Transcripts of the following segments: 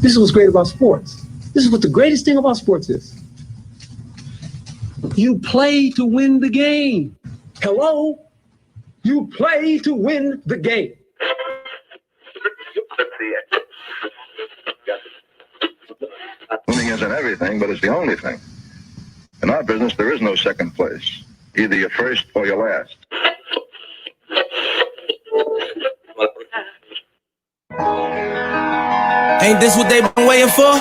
This is what's great about sports. This is what the greatest thing about sports is. You play to win the game. Hello? You play to win the game. Winning isn't everything, but it's the only thing. In our business, there is no second place. Either you're first or you're last. Ain't this what they've been waiting for?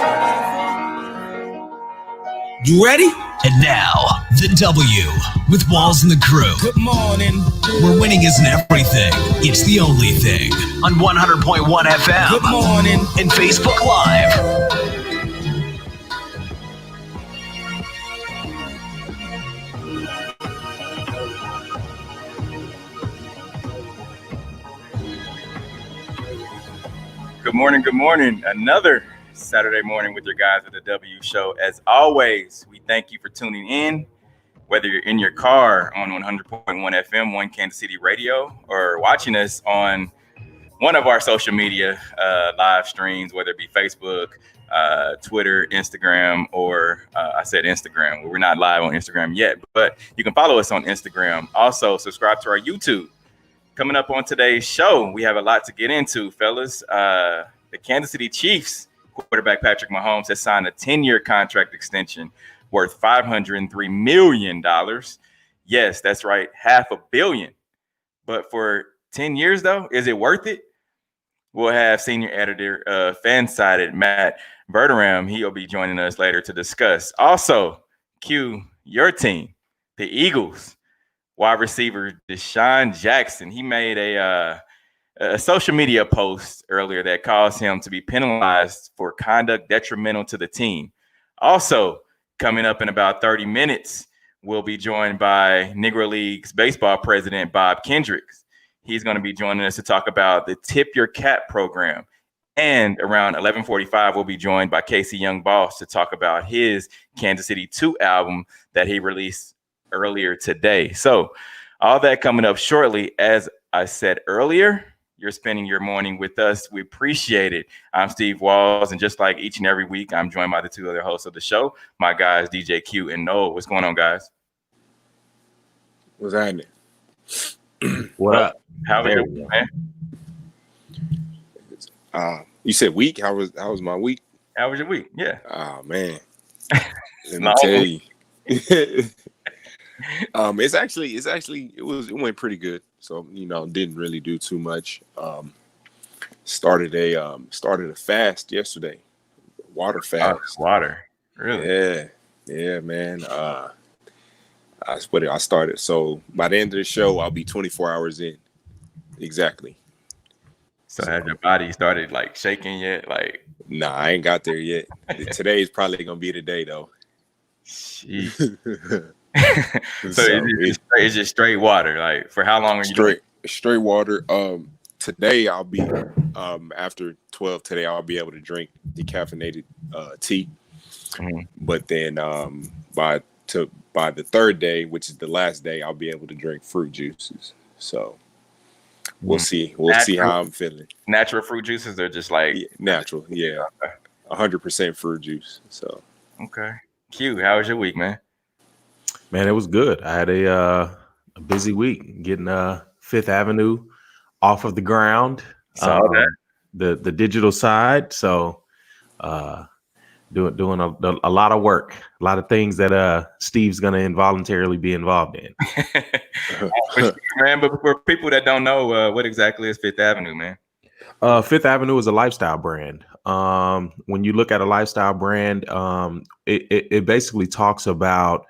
You ready? And now, the W with Walls and the crew. Good morning. Where winning isn't everything, it's the only thing. On 100.1 FM. Good morning. And Facebook Live. Good morning. Another Saturday morning with your guys at the W Show. As always, we thank you for tuning in, whether you're in your car on 100.1 FM, One Kansas City Radio, or watching us on one of our social media live streams, whether it be Facebook, Twitter, Instagram, or I said Instagram. We're not live on Instagram yet, but you can follow us on Instagram. Also, subscribe to our YouTube. Coming up on today's show, we have a lot to get into, fellas. The Kansas City Chiefs quarterback Patrick Mahomes has signed a 10-year contract extension worth $503 million. Yes, that's right, $500 million. But for 10 years, though, is it worth it? We'll have senior editor Fansided Matt Verderam. He'll be joining us later to discuss. Also, Q, your team, the Eagles. Wide receiver Deshaun Jackson, he made a social media post earlier that caused him to be penalized for conduct detrimental to the team. Also, coming up in about 30 minutes, we'll be joined by Negro Leagues baseball president Bob Kendricks. He's going to be joining us to talk about the Tip Your Cap program. And around 11:45, we'll be joined by Casey Young Boss to talk about his Kansas City 2 album that he released earlier today. So all that coming up shortly. As I said earlier, you're spending your morning with us. We appreciate it. I'm Steve Walls, and just like each and every week, I'm joined by the two other hosts of the show, my guys, DJ Q and Noel. What's going on, guys? What's happening? What up? How are you, man? You said week? How was my week? How was your week? Yeah. Oh man. Let me tell you. It went pretty good. So, didn't really do too much. Started a fast yesterday. Water fast. Water. Really? Yeah, man. I started. So by the end of the show, I'll be 24 hours in. Exactly. So has your body started like shaking yet? Like, nah, I ain't got there yet. Today is probably gonna be the day though. Jeez. So it's just straight water. Like, for how long are you straight water? Today I'll be after 12 today I'll be able to drink decaffeinated tea. Mm-hmm. But then by the third day, which is the last day, I'll be able to drink fruit juices. So we'll see. We'll see how I'm feeling. Natural fruit juices are just like natural, yeah. 100% fruit juice. So okay. Q, how was your week, man? Man, it was good. I had a busy week getting Fifth Avenue off of the ground. The digital side. So doing a lot of work, a lot of things that Steve's gonna involuntarily be involved in. Man, but for people that don't know, what exactly is Fifth Avenue, man? Fifth Avenue is a lifestyle brand. When you look at a lifestyle brand, it basically talks about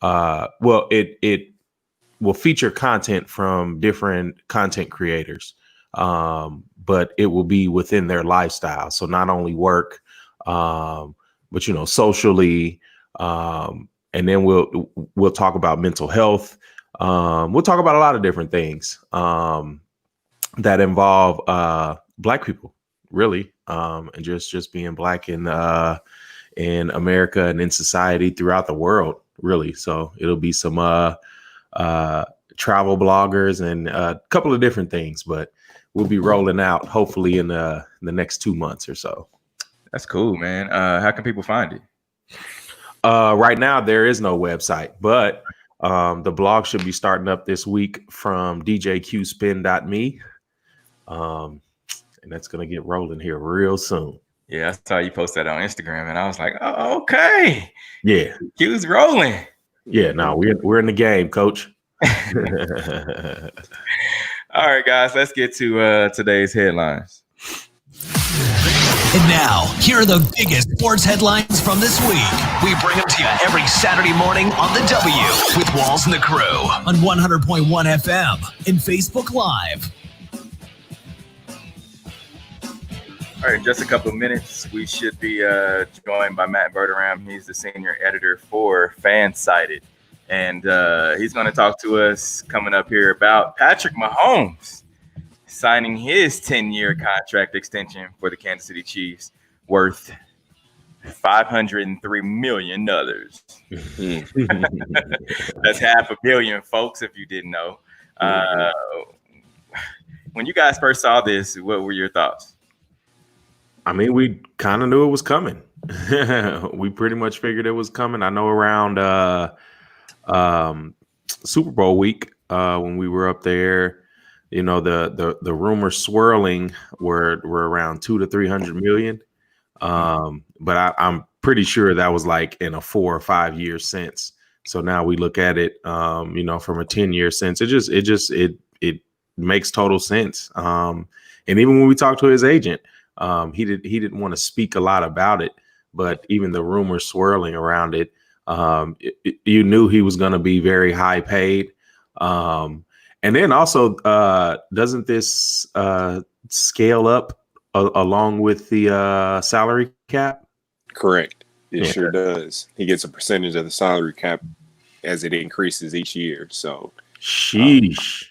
it will feature content from different content creators, but it will be within their lifestyle. So not only work, but socially, and then we'll talk about mental health. We'll talk about a lot of different things that involve Black people, really, and just being Black in America and in society throughout the world, really. So it'll be some travel bloggers and a couple of different things, but we'll be rolling out hopefully in the next 2 months or so. That's cool, man. How can people find it? Right now, there is no website, but the blog should be starting up this week from djqspin.me. And that's going to get rolling here real soon. Yeah, I saw you post that on Instagram, and I was like, oh, okay. Yeah. Q's rolling. Yeah, no, we're in the game, coach. All right, guys, let's get to today's headlines. And now, here are the biggest sports headlines from this week. We bring them to you every Saturday morning on the W with Walls and the Crew on 100.1 FM and Facebook Live. All right, just a couple of minutes. We should be joined by Matt Verderame. He's the senior editor for Fansided. And he's going to talk to us coming up here about Patrick Mahomes signing his 10-year contract extension for the Kansas City Chiefs worth $503 million. That's $500 million, folks, if you didn't know. When you guys first saw this, what were your thoughts? I mean, we kind of knew it was coming. We pretty much figured it was coming. I know around Super Bowl week when we were up there, you know, the rumors swirling were around 200 to 300 million. But I'm pretty sure that was like in a 4 or 5 year sense. So now we look at it, you know, from a 10-year sense. It makes total sense. And even when we talked to his agent, he didn't want to speak a lot about it, but even the rumors swirling around it, you knew he was going to be very high paid. And then also, doesn't this scale up along with the salary cap? Correct. It sure does. He gets a percentage of the salary cap as it increases each year. So, sheesh.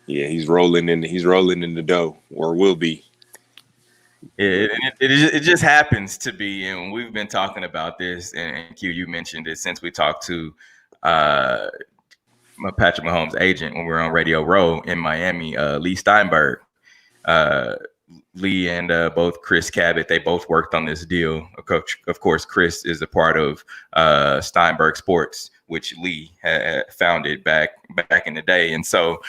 Yeah, he's rolling in the dough, or will be. It just happens to be, and we've been talking about this, and Q, you mentioned it since we talked to Patrick Mahomes' agent when we were on Radio Row in Miami, Lee Steinberg. Lee and both Chris Cabot, they both worked on this deal. Of course, Chris is a part of Steinberg Sports, which Lee had founded back in the day, and so.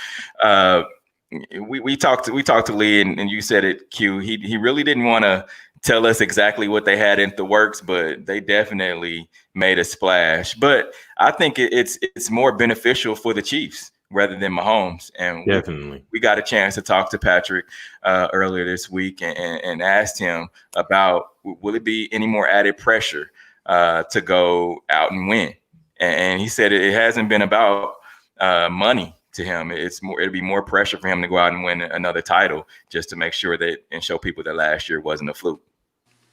We talked to Lee, and you said it, Q. He really didn't want to tell us exactly what they had in the works, but they definitely made a splash. But I think it's more beneficial for the Chiefs rather than Mahomes. And definitely, we got a chance to talk to Patrick earlier this week and asked him about will it be any more added pressure to go out and win? And he said it hasn't been about money. To him, it'd be more pressure for him to go out and win another title just to make sure that and show people that last year wasn't a fluke.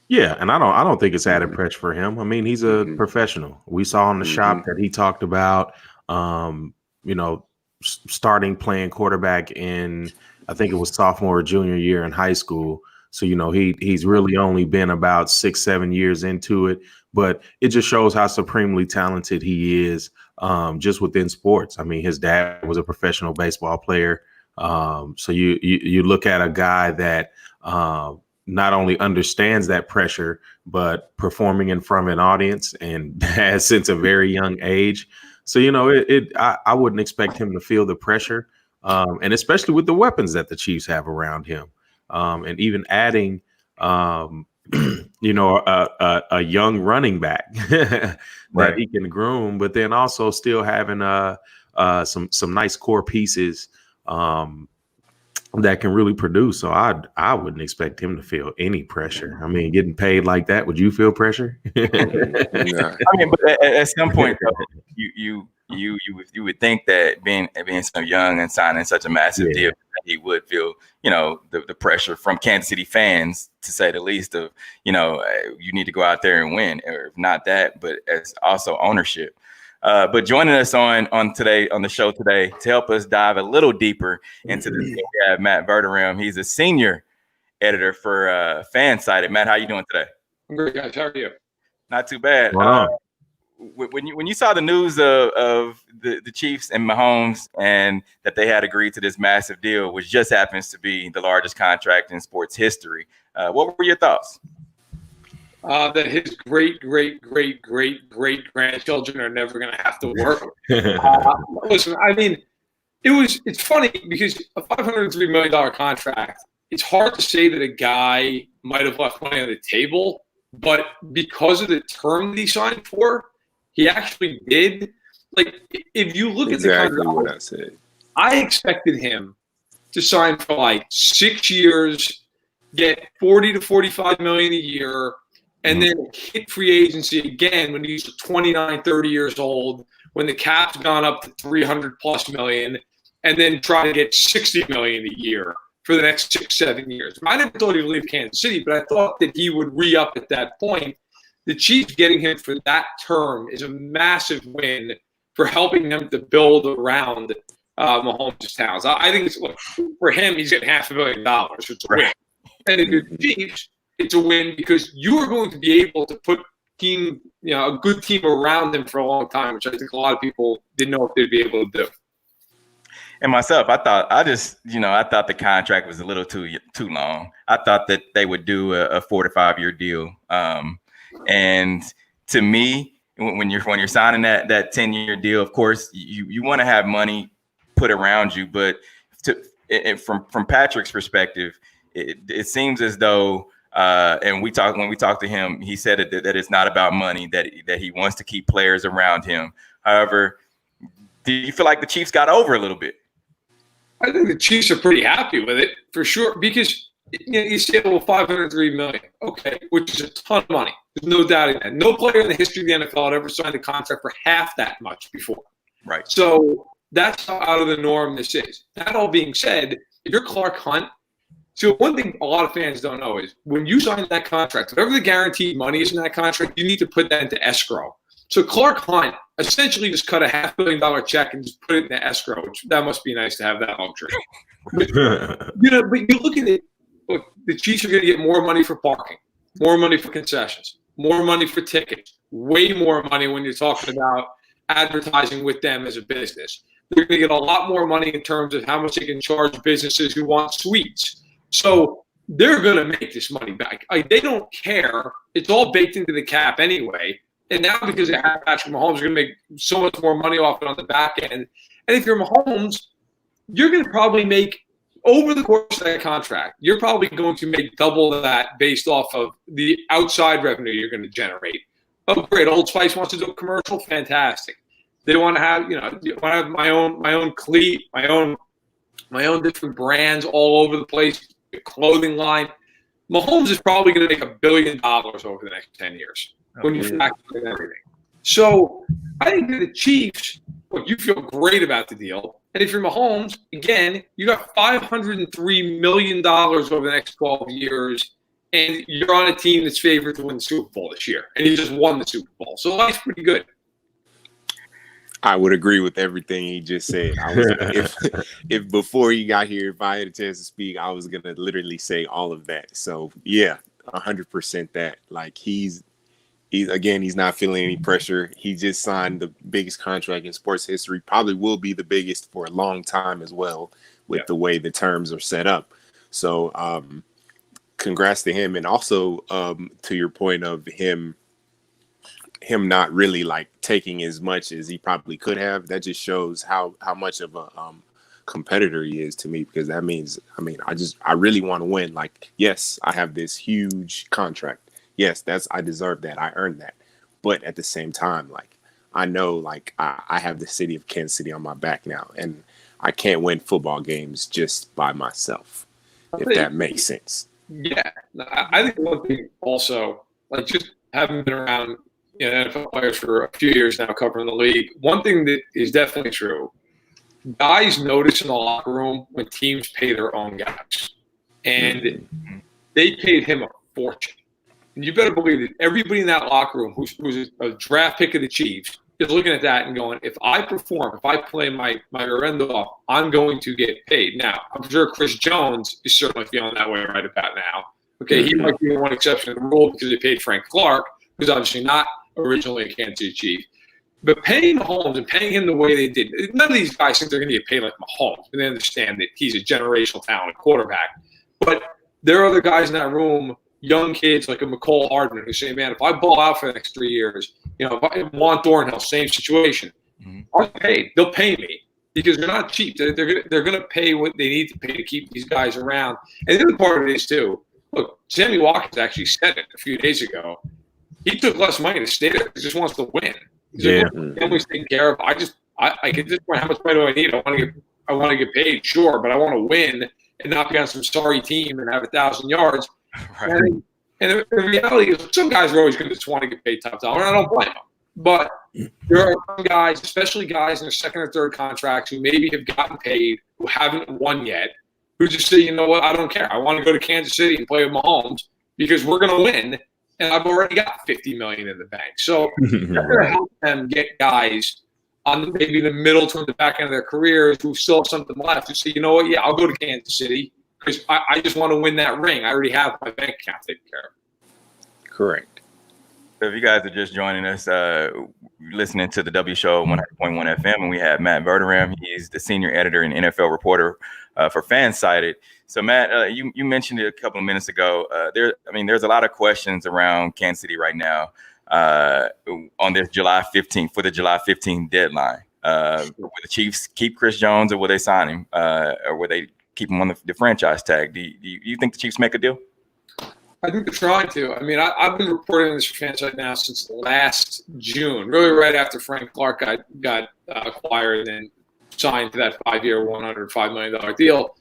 Yeah, and I don't think it's added pressure for him. I mean, he's a professional. We saw in the shop that he talked about, you know, starting playing quarterback in, I think it was sophomore or junior year in high school. So, you know, he's really only been about 6-7 years into it, but it just shows how supremely talented he is. Just within sports. I mean, his dad was a professional baseball player. So you look at a guy that not only understands that pressure, but performing in front of an audience and has since a very young age. So, you know, I wouldn't expect him to feel the pressure. And especially with the weapons that the Chiefs have around him. And even adding, you know, a young running back that he can groom, but then also still having some nice core pieces that can really produce. So I wouldn't expect him to feel any pressure. I mean, getting paid like that, would you feel pressure? I mean, but at some point, though, you would think that being so young and signing such a massive deal, he would feel, you know, the pressure from Kansas City fans, to say the least, of, you know, you need to go out there and win, or if not that, but as also ownership. But joining us on the show today to help us dive a little deeper into this, we have Matt Verderame. He's a senior editor for Fansided. Matt, how you doing today? I'm great, guys. How are you? Not too bad. When you saw the news of the Chiefs and Mahomes and that they had agreed to this massive deal, which just happens to be the largest contract in sports history, what were your thoughts? that his great grandchildren are never going to have to work. Listen, I mean, it's funny because a $503 million contract, it's hard to say that a guy might have left money on the table, but because of the term that he signed for, he actually did. Like, if you look exactly at the what I said. I expected him to sign for like 6 years, get 40 to 45 million a year, and then hit free agency again when he's 29, 30 years old, when the cap's gone up to 300 plus million, and then try to get 60 million a year for the next 6-7 years. I never thought he'd leave Kansas City, but I thought that he would re-up at that point. The Chiefs getting him for that term is a massive win for helping them to build around Mahomes' talents. I think it's, look, for him, he's getting $500 million. It's a win. And if you're the Chiefs, it's a win because you are going to be able to put a good team around him for a long time, which I think a lot of people didn't know if they'd be able to do. And myself, I thought the contract was a little too long. I thought that they would do a 4 to 5 year deal. And to me, when you're signing that 10-year deal, of course you want to have money put around you. But from Patrick's perspective, it seems as though, and when we talked to him, he said that it's not about money, that he wants to keep players around him. However, do you feel like the Chiefs got over a little bit? I think the Chiefs are pretty happy with it for sure because you say, well, $503 million, okay, which is a ton of money. There's no doubting that. No player in the history of the NFL had ever signed a contract for half that much before. Right. So that's how out of the norm this is. That all being said, if you're Clark Hunt, so one thing a lot of fans don't know is when you sign that contract, whatever the guaranteed money is in that contract, you need to put that into escrow. So Clark Hunt essentially just cut a $500 million check and just put it in the escrow, which that must be nice to have that luxury. But you look at it, look, the Chiefs are going to get more money for parking, more money for concessions, more money for tickets, way more money when you're talking about advertising with them as a business. They're going to get a lot more money in terms of how much they can charge businesses who want suites. So they're going to make this money back. They don't care. It's all baked into the cap anyway. And now because they have Patrick Mahomes, you're going to make so much more money off it on the back end. And if you're Mahomes, you're going to probably make, over the course of that contract, you're probably going to make double that based off of the outside revenue you're going to generate. Oh, great. Old Spice wants to do a commercial. Fantastic. They want to have, want to have my own cleat, my own different brands all over the place, the clothing line. Mahomes is probably going to make $1 billion over the next 10 years. When you factor in everything. So I think that the Chiefs, look, you feel great about the deal. And if you're Mahomes, again, you got $503 million over the next 12 years, and you're on a team that's favored to win the Super Bowl this year. And you just won the Super Bowl. So life's pretty good. I would agree with everything he just said. If before he got here, if I had a chance to speak, I was going to literally say all of that. So, yeah, 100% that. Like, he's not feeling any pressure. He just signed the biggest contract in sports history, probably will be the biggest for a long time as well with the way the terms are set up. So congrats to him. And also to your point of him not really like taking as much as he probably could have, that just shows how much of a competitor he is to me, because that means, I really want to win. Like, yes, I have this huge contract. Yes, I deserve that. I earned that. But at the same time, like, I know, like, I have the city of Kansas City on my back now, and I can't win football games just by myself, if that makes sense. Yeah. I think one thing also, like, just having been around NFL players for a few years now covering the league, one thing that is definitely true, guys notice in the locker room when teams pay their own guys. And they paid him a fortune. And you better believe that everybody in that locker room who's a draft pick of the Chiefs is looking at that and going, if I perform, if I play my rear end off, I'm going to get paid. Now, I'm sure Chris Jones is certainly feeling that way right about now. Okay, he might be the one exception to the rule because they paid Frank Clark, who's obviously not originally a Kansas City Chief. But paying Mahomes and paying him the way they did, none of these guys think they're going to get paid like Mahomes. And they understand that he's a generational talent quarterback. But there are other guys in that room young kids like a McCall Hardman who say, man, if I ball out for the next 3 years, if I want Thornhill, same situation. I'll pay. They'll pay me because they're not cheap. They're gonna pay what they need to pay to keep these guys around. And the other part of it is too. Look, Sammy Watkins actually said it a few days ago. He took less money to stay there. He just wants to win. He's like, family's taken care of. I at this point, how much money do I need? I want to get paid, sure, but I want to win and not be on some sorry team and have 1,000 yards. Right. And the reality is, some guys are always going to just want to get paid top dollar, and I don't blame them. But there are some guys, especially guys in their second or third contracts, who maybe have gotten paid, who haven't won yet, who just say, you know what, I don't care. I want to go to Kansas City and play with Mahomes because we're going to win, and I've already got $50 million in the bank. So that's going to help them get guys on maybe the middle toward the back end of their careers who still have something left to say, you know what, yeah, I'll go to Kansas City because I just want to win that ring. I already have my bank account taken care of. Correct. So if you guys are just joining us, listening to the W Show 100.1 FM, and we have Matt Verderame. He's the senior editor and NFL reporter for FanSided. So Matt, you mentioned it a couple of minutes ago. There's a lot of questions around Kansas City right now on this July 15th for the July 15th deadline. Will the Chiefs keep Chris Jones, or will they sign him, or will they keep him on the franchise tag? Do you think the Chiefs make a deal? I think they're trying to. I mean, I've been reporting this for FanSided now since last June, really right after Frank Clark got acquired and signed to that 5-year, $105 million deal.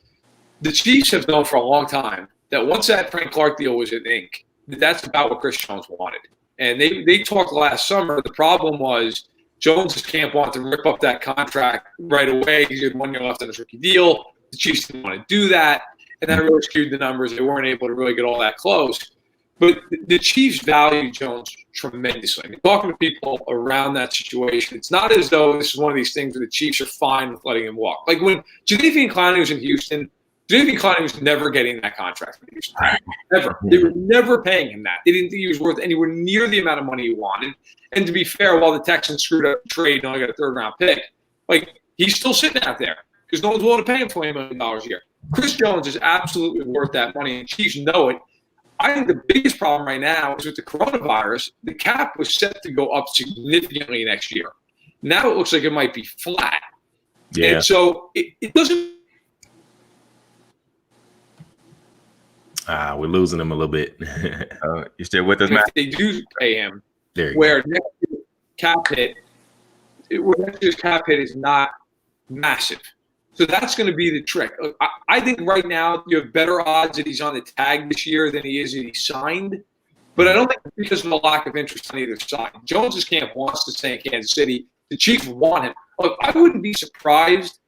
The Chiefs have known for a long time that once that Frank Clark deal was in ink, that's about what Chris Jones wanted. And they talked last summer. The problem was Jones' camp wanted to rip up that contract right away. He had 1 year left on his rookie deal. The Chiefs didn't want to do that. And that really skewed the numbers. They weren't able to really get all that close. But the Chiefs value Jones tremendously. I mean, talking to people around that situation, it's not as though this is one of these things where the Chiefs are fine with letting him walk. Like when Jadeveon Clowney was in Houston, Jadeveon Clowney was never getting that contract from Houston. Never. They were never paying him that. They didn't think he was worth anywhere near the amount of money he wanted. And to be fair, while the Texans screwed up the trade and only got a third-round pick, like he's still sitting out there because no one's willing to pay him $20 million a year. Chris Jones is absolutely worth that money, and Chiefs know it. I think the biggest problem right now is with the coronavirus. The cap was set to go up significantly next year. Now it looks like it might be flat. Yeah. And so it doesn't. We're losing him a little bit. You still with us, Matt? They do pay him. There you where go. Next year's cap hit is not massive. So that's going to be the trick. I think right now you have better odds that he's on the tag this year than he is that he's signed. But I don't think it's because of a lack of interest on either side. Jones's camp wants to stay in Kansas City. The Chiefs want him. Look, I wouldn't be surprised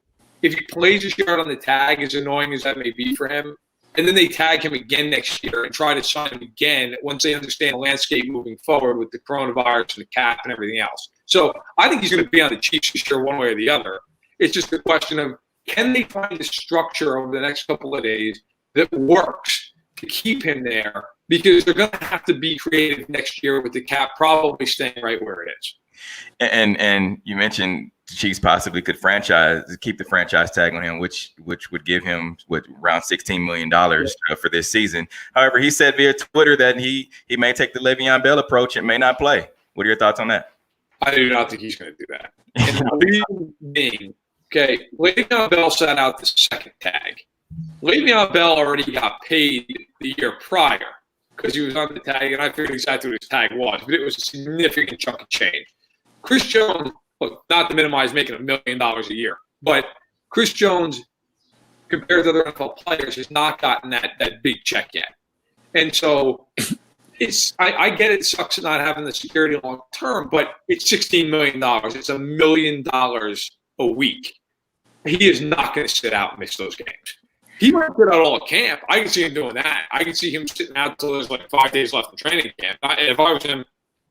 if he plays his yard on the tag, as annoying as that may be for him, and then they tag him again next year and try to sign him again once they understand the landscape moving forward with the coronavirus and the cap and everything else. So I think he's going to be on the Chiefs this year one way or the other. It's just a question of, can they find a structure over the next couple of days that works to keep him there? Because they're going to have to be creative next year with the cap probably staying right where it is. And you mentioned the Chiefs possibly could keep the franchise tag on him, which would give him around $16 million for this season. However, he said via Twitter that he may take the Le'Veon Bell approach and may not play. What are your thoughts on that? I do not think he's going to do that. And the reason being, okay, Le'Veon Bell sat out the second tag. Le'Veon Bell already got paid the year prior because he was on the tag, and I figured exactly what his tag was, but it was a significant chunk of change. Chris Jones, look, not to minimize making $1 million a year, but Chris Jones, compared to other NFL players, has not gotten that big check yet. And so I get it sucks not having the security long term, but it's $16 million. It's $1 million a week. He is not going to sit out and miss those games. He might sit out all of camp. I can see him doing that. I can see him sitting out until there's like 5 days left in training camp. If I was him,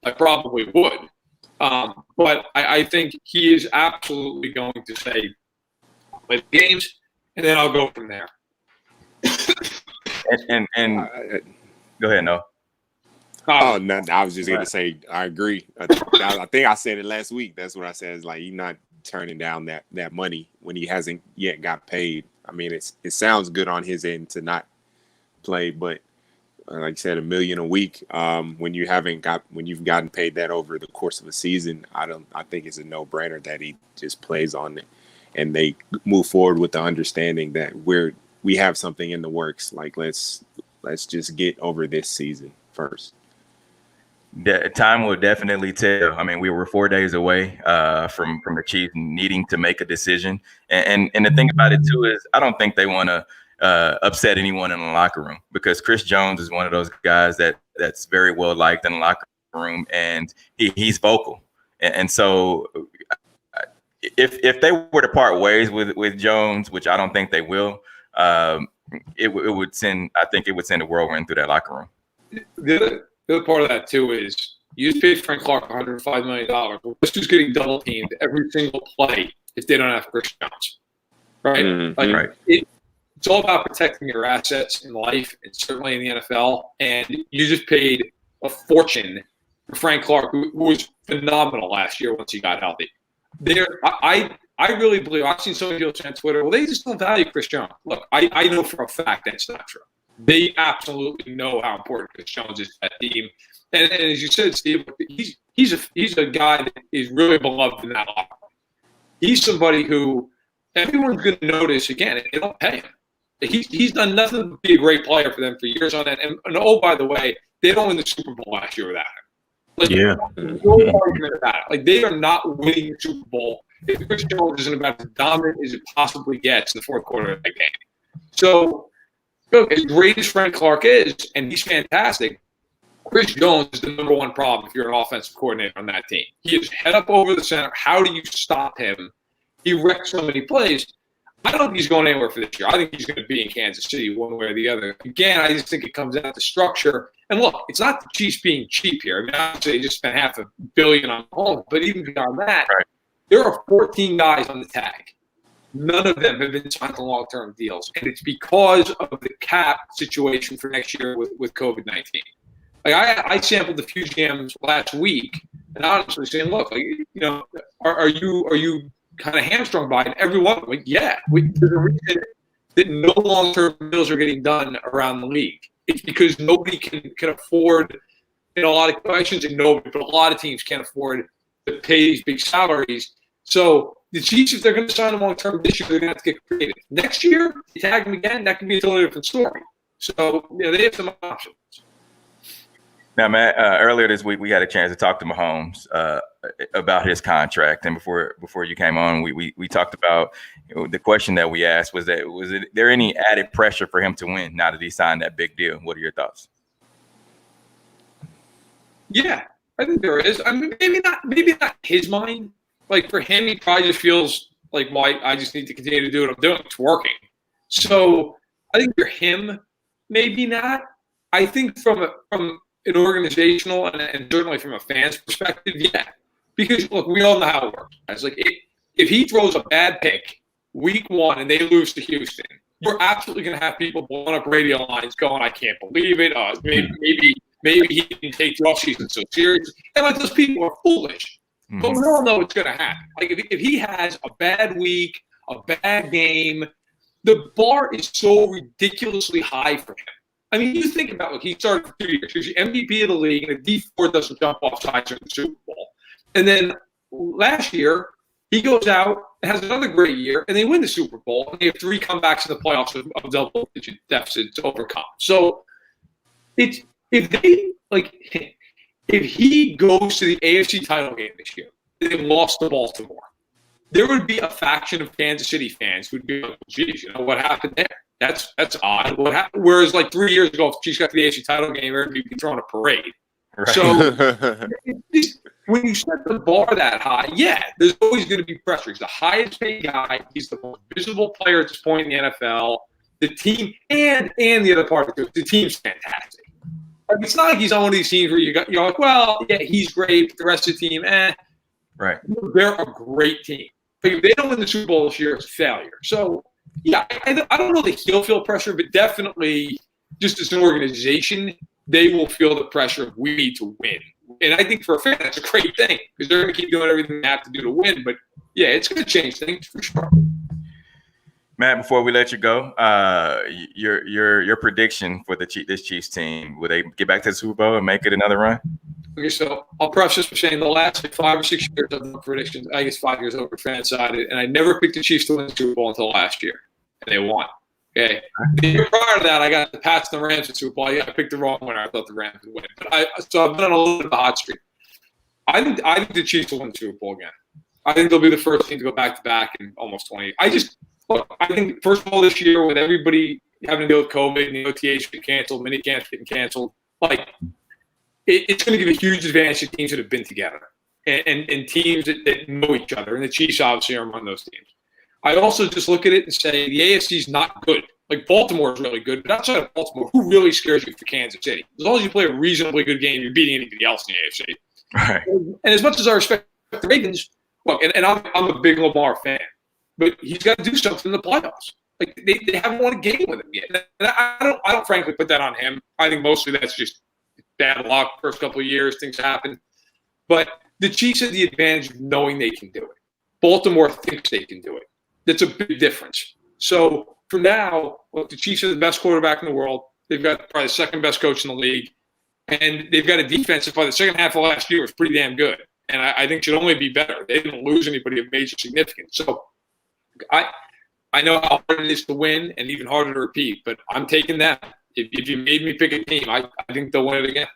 I probably would. But I think he is absolutely going to say, play the games, and then I'll go from there. and go ahead, no. Oh, no, I was just going to say, I agree. I think I said it last week. That's what I said. Is like, he's not turning down that money when he hasn't yet got paid. I mean, it sounds good on his end to not play, but like you said, $1 million a week. When you've gotten paid that over the course of a season, I think it's a no-brainer that he just plays on it, and they move forward with the understanding that we have something in the works. Like let's just get over this season first. Time will definitely tell. I mean, we were 4 days away from the Chiefs needing to make a decision, and the thing about it too is I don't think they want to upset anyone in the locker room, because Chris Jones is one of those guys that's very well liked in the locker room, and he's vocal, and so if they were to part ways with Jones, which I don't think they will, it would send a whirlwind through that locker room. The other part of that too is you just paid Frank Clark $105 million. Well, this is getting double teamed every single play if they don't have Chris Jones, right? Mm-hmm. Right. It's all about protecting your assets in life, and certainly in the NFL. And you just paid a fortune for Frank Clark, who was phenomenal last year once he got healthy. I really believe, I've seen some people on Twitter, well, they just don't value Chris Jones. Look, I know for a fact that's not true. They absolutely know how important Chris Jones is to that team. And as you said, Steve, he's a guy that is really beloved in that locker room. He's somebody who everyone's going to notice, again, if they don't pay him. He's done nothing but be a great player for them for years on end. And oh, by the way, they don't win the Super Bowl last year without him. Like, Yeah. No argument about it. Like, they are not winning the Super Bowl if Chris Jones isn't about as dominant as it possibly gets in the fourth quarter of that game. So, look, as great as Frank Clark is, and he's fantastic, Chris Jones is the number one problem if you're an offensive coordinator on that team. He is head up over the center. How do you stop him? He wrecks so many plays. I don't think he's going anywhere for this year. I think he's going to be in Kansas City one way or the other. Again, I just think it comes down to structure. And look, it's not the Chiefs being cheap here. I mean, obviously, they just spent $500 million on home. But even beyond that, right, there are 14 guys on the tag. None of them have been signed to long-term deals. And it's because of the cap situation for next year with COVID-19. Like I sampled a few GMs last week, and honestly saying, look, like, you know, are you kind of hamstrung by it? And everyone, like, yeah, there's a reason that no long-term deals are getting done around the league. It's because nobody can afford, in a lot of questions, and nobody, but a lot of teams can't afford to pay these big salaries. So the Chiefs, if they're going to sign them long-term this year, they're going to have to get creative. Next year, you tag them again, that can be a totally different story. So, you know, they have some options. Now, Matt, earlier this week we had a chance to talk to Mahomes about his contract, and before you came on, we talked about, you know, the question that we asked was there any added pressure for him to win now that he signed that big deal? What are your thoughts? Yeah, I think there is. I mean, maybe not his mind. Like, for him, he probably just feels like, well, I just need to continue to do what I'm doing. It's working. So I think for him, maybe not. I think from an organizational and certainly from a fan's perspective, yeah. Because, look, we all know how it works. It's like if he throws a bad pick week one and they lose to Houston, you're absolutely going to have people blowing up radio lines going, I can't believe it. Maybe he didn't take the offseason so serious. And, like, those people are foolish. Mm-hmm. But we all know it's going to happen. Like, if he has a bad week, a bad game, the bar is so ridiculously high for him. I mean, you think about, look, he started for 2 years. He's the MVP of the league, and a D4 doesn't jump off sides in the Super Bowl. And then last year, he goes out and has another great year, and they win the Super Bowl, and they have 3 comebacks in the playoffs of double-digit deficit to overcome. So if he goes to the AFC title game this year, they lost to Baltimore, there would be a faction of Kansas City fans who would be like, geez, you know, what happened there? That's odd. What happened? Whereas, like, 3 years ago, if Chiefs got to the AFC title game, everybody would be throwing a parade. Right. So when you set the bar that high, yeah, there's always going to be pressure. He's the highest paid guy. He's the most visible player at this point in the NFL. The team and the other part of it, the team's fantastic. Like, it's not like he's on one of these teams where you're like, well, yeah, he's great, but the rest of the team, Right. They're a great team. But if they don't win the Super Bowl this year, it's a failure. So, yeah, I don't know that he'll feel pressure, but definitely just as an organization, they will feel the pressure of we need to win. And I think for a fan, that's a great thing because they're going to keep doing everything they have to do to win. But, yeah, it's going to change things for sure. Matt, before we let you go, your prediction for this Chiefs team, will they get back to the Super Bowl and make it another run? Okay, so I'll preface this by saying the last 5 or 6 years of the predictions, I guess 5 years over FanSided, and I never picked the Chiefs to win the Super Bowl until last year, and they won. Okay, the year prior to that, I got the Pats and the Rams in Super Bowl. Yeah, I picked the wrong winner. I thought the Rams would win, but so I've been on a little bit of a hot streak. I think the Chiefs will win the Super Bowl again. I think they'll be the first team to go back to back in almost 20. I think first of all this year with everybody having to deal with COVID and the OTAs getting canceled, mini camps getting canceled, like it's going to give a huge advantage to teams that have been together and teams that know each other. And the Chiefs obviously are among those teams. I also just look at it and say the AFC is not good. Like Baltimore is really good, but outside of Baltimore, who really scares you for Kansas City? As long as you play a reasonably good game, you're beating anybody else in the AFC. Right. And as much as I respect the Ravens, look, and I'm a big Lamar fan, but he's got to do something in the playoffs. Like they haven't won a game with him yet. And I don't frankly put that on him. I think mostly that's just bad luck. First couple of years, things happen. But the Chiefs have the advantage of knowing they can do it. Baltimore thinks they can do it. That's a big difference. So for now, look, the Chiefs are the best quarterback in the world. They've got probably the second best coach in the league. And they've got a defense that by the second half of last year was pretty damn good. And I think should only be better. They didn't lose anybody of major significance. So I know how hard it is to win and even harder to repeat, but I'm taking that. If you made me pick a team, I think they'll win it again.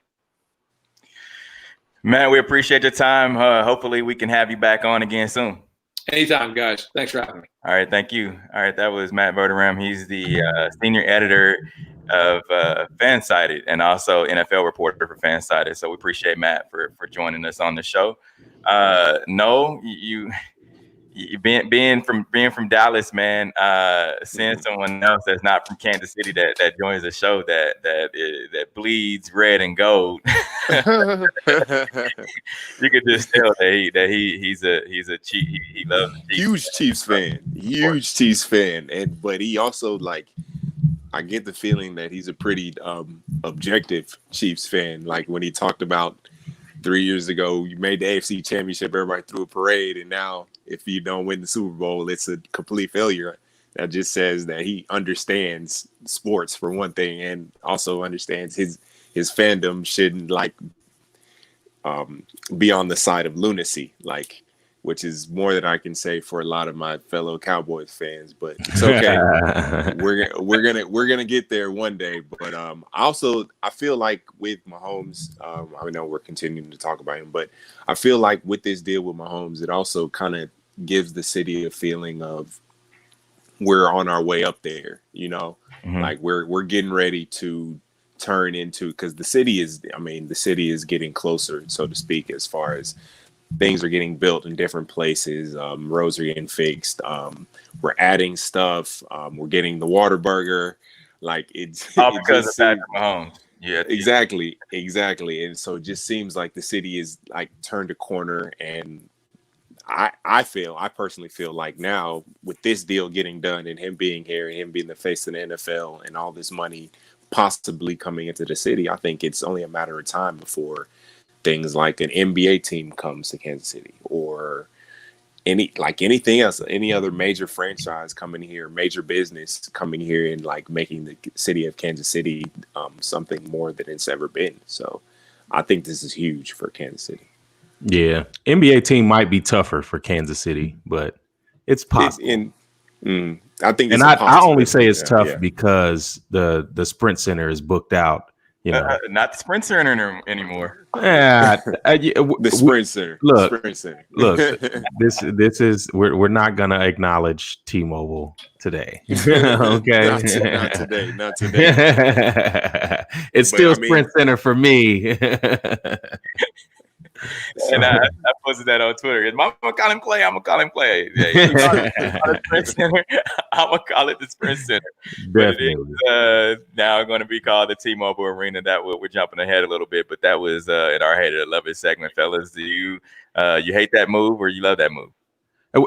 Matt, we appreciate your time. Hopefully we can have you back on again soon. Anytime, guys. Thanks for having me. All right, thank you. All right, that was Matt Verderame. He's the senior editor of FanSided and also NFL reporter for FanSided. So we appreciate Matt for joining us on the show. No, you being from Dallas, man, seeing someone else that's not from Kansas City that joins the show that bleeds red and gold. You could just tell that he's a Chief. He loves the Chiefs. Huge Chiefs fan, but he also I get the feeling that he's a pretty objective Chiefs fan. Like when he talked about 3 years ago, you made the AFC Championship, everybody threw a parade, and now if you don't win the Super Bowl, it's a complete failure. That just says that he understands sports for one thing, and also understands his fandom shouldn't be on the side of lunacy, which is more than I can say for a lot of my fellow Cowboys fans, but it's okay. we're gonna get there one day. But I feel like with Mahomes, I know we're continuing to talk about him, but I feel like with this deal with Mahomes, it also kind of gives the city a feeling of we're on our way up there. Like we're getting ready to turn into, because the city is getting closer, so to speak, as far as things are getting built in different places. Roads are getting fixed. We're adding stuff. We're getting the Whataburger. It's all because of Patrick Mahomes. Yeah, exactly. And so it just seems like the city is turned a corner. And I personally feel like now with this deal getting done and him being here and him being the face of the NFL and all this money possibly coming into the city, I think it's only a matter of time before things like an NBA team comes to Kansas City, or anything else, any other major franchise coming here, major business coming here and making the city of Kansas City something more than it's ever been. So I think this is huge for Kansas City. Yeah, NBA team might be tougher for Kansas City, but it's possible. I think, and I only say it's tough because the Sprint Center is booked out. Not the Sprint Center anymore. Yeah, the Sprint Center. Look, Sprint Center. Look. This is we're not gonna acknowledge T-Mobile today. Okay, not today. It's still Sprint Center for me. And I posted that on Twitter. I'm gonna call him Clay. I'm gonna call him Clay. Yeah, I'm gonna call it the Sprint Center. Definitely. But it is now going to be called the T-Mobile Arena. We're jumping ahead a little bit, but that was in our Hate It or Love It segment, fellas. Do you hate that move or you love that move?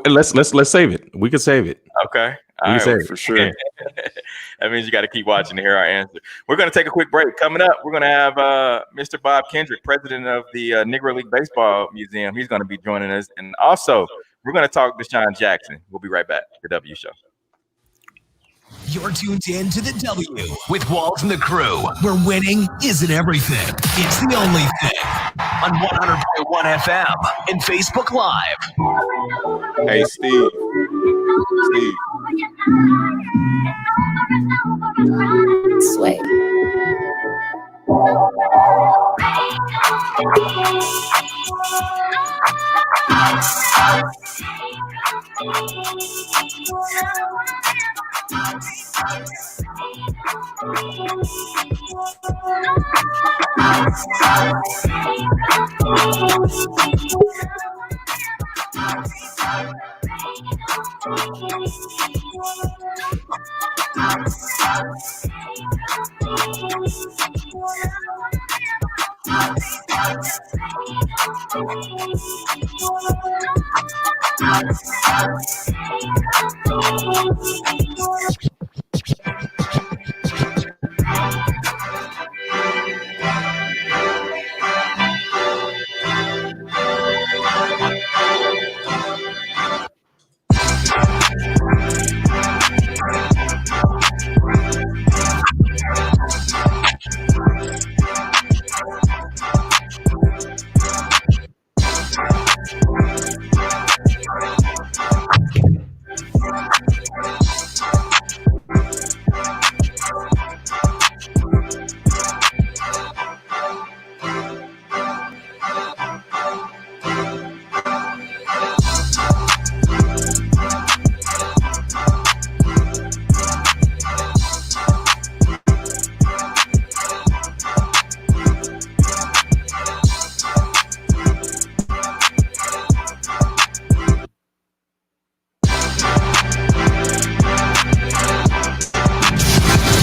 Let's save it. We can save it. Okay. We can save it for sure. That means you got to keep watching to hear our answer. We're going to take a quick break. Coming up, we're going to have Mr. Bob Kendrick, president of the Negro League Baseball Museum. He's going to be joining us. And also, we're going to talk to Deshaun Jackson. We'll be right back. The W Show. You're tuned in to the W with Walls and the Crew, where winning isn't everything. It's the only thing. On 100.1 FM and Facebook Live. Hey, Steve. Sway.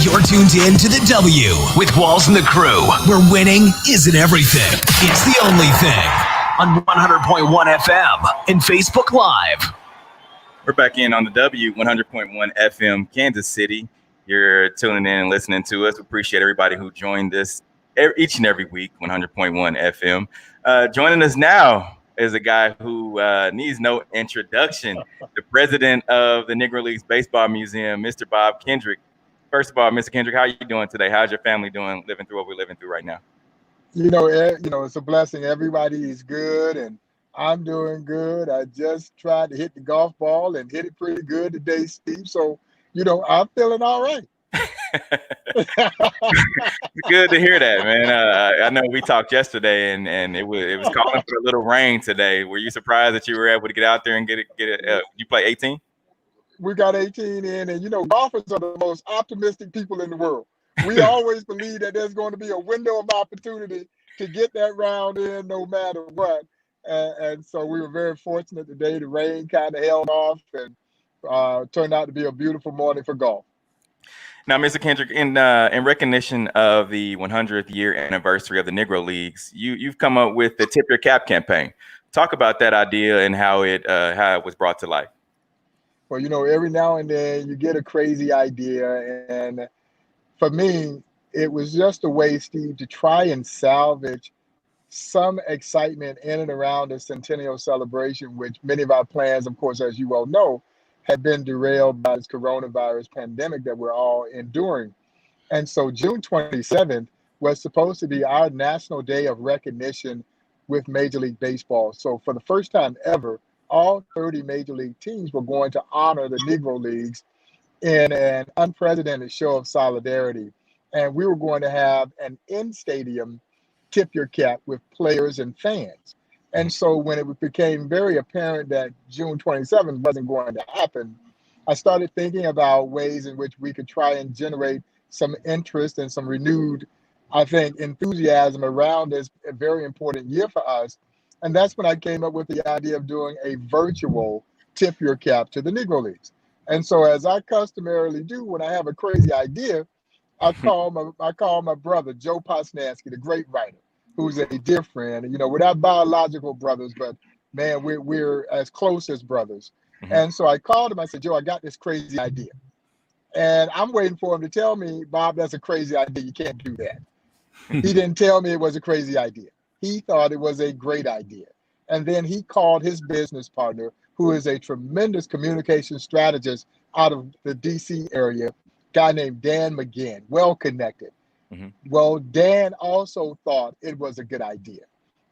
You're tuned in to the W with Walls and the Crew, where winning isn't everything. It's the only thing. On 100.1 FM and Facebook Live. We're back in on the W 100.1 FM, Kansas City. You're tuning in and listening to us. We appreciate everybody who joined us each and every week, 100.1 FM. Joining us now is a guy who needs no introduction, the president of the Negro Leagues Baseball Museum, Mr. Bob Kendrick. First of all, Mr. Kendrick, how are you doing today? How's your family doing, living through what we're living through right now? It's a blessing. Everybody is good, and I'm doing good. I just tried to hit the golf ball and hit it pretty good today, Steve. So, I'm feeling all right. Good to hear that, man. I know we talked yesterday, and it was calling for a little rain today. Were you surprised that you were able to get out there and get it? You play 18? We got 18 in, and golfers are the most optimistic people in the world. We always believe that there's going to be a window of opportunity to get that round in no matter what. And so we were very fortunate today. The rain kind of held off and turned out to be a beautiful morning for golf. Now, Mr. Kendrick, in recognition of the 100th year anniversary of the Negro Leagues, you've come up with the Tip Your Cap campaign. Talk about that idea and how it was brought to life. Well, every now and then you get a crazy idea. And for me, it was just a way, Steve, to try and salvage some excitement in and around the centennial celebration, which many of our plans, of course, as you well know, had been derailed by this coronavirus pandemic that we're all enduring. And so June 27th was supposed to be our National Day of Recognition with Major League Baseball. So for the first time ever, all 30 Major League teams were going to honor the Negro Leagues in an unprecedented show of solidarity. And we were going to have an in-stadium tip your cap with players and fans. And so when it became very apparent that June 27th wasn't going to happen, I started thinking about ways in which we could try and generate some interest and some renewed, I think, enthusiasm around this very important year for us. And that's when I came up with the idea of doing a virtual tip your cap to the Negro Leagues. And so as I customarily do when I have a crazy idea, I call my brother, Joe Posnanski, the great writer, who's a dear friend. We're not biological brothers, but man, we're as close as brothers. Mm-hmm. And so I called him. I said, Joe, I got this crazy idea. And I'm waiting for him to tell me, Bob, that's a crazy idea. You can't do that. He didn't tell me it was a crazy idea. He thought it was a great idea. And then he called his business partner, who is a tremendous communication strategist out of the DC area, guy named Dan McGinn, well connected. Well, Dan also thought it was a good idea.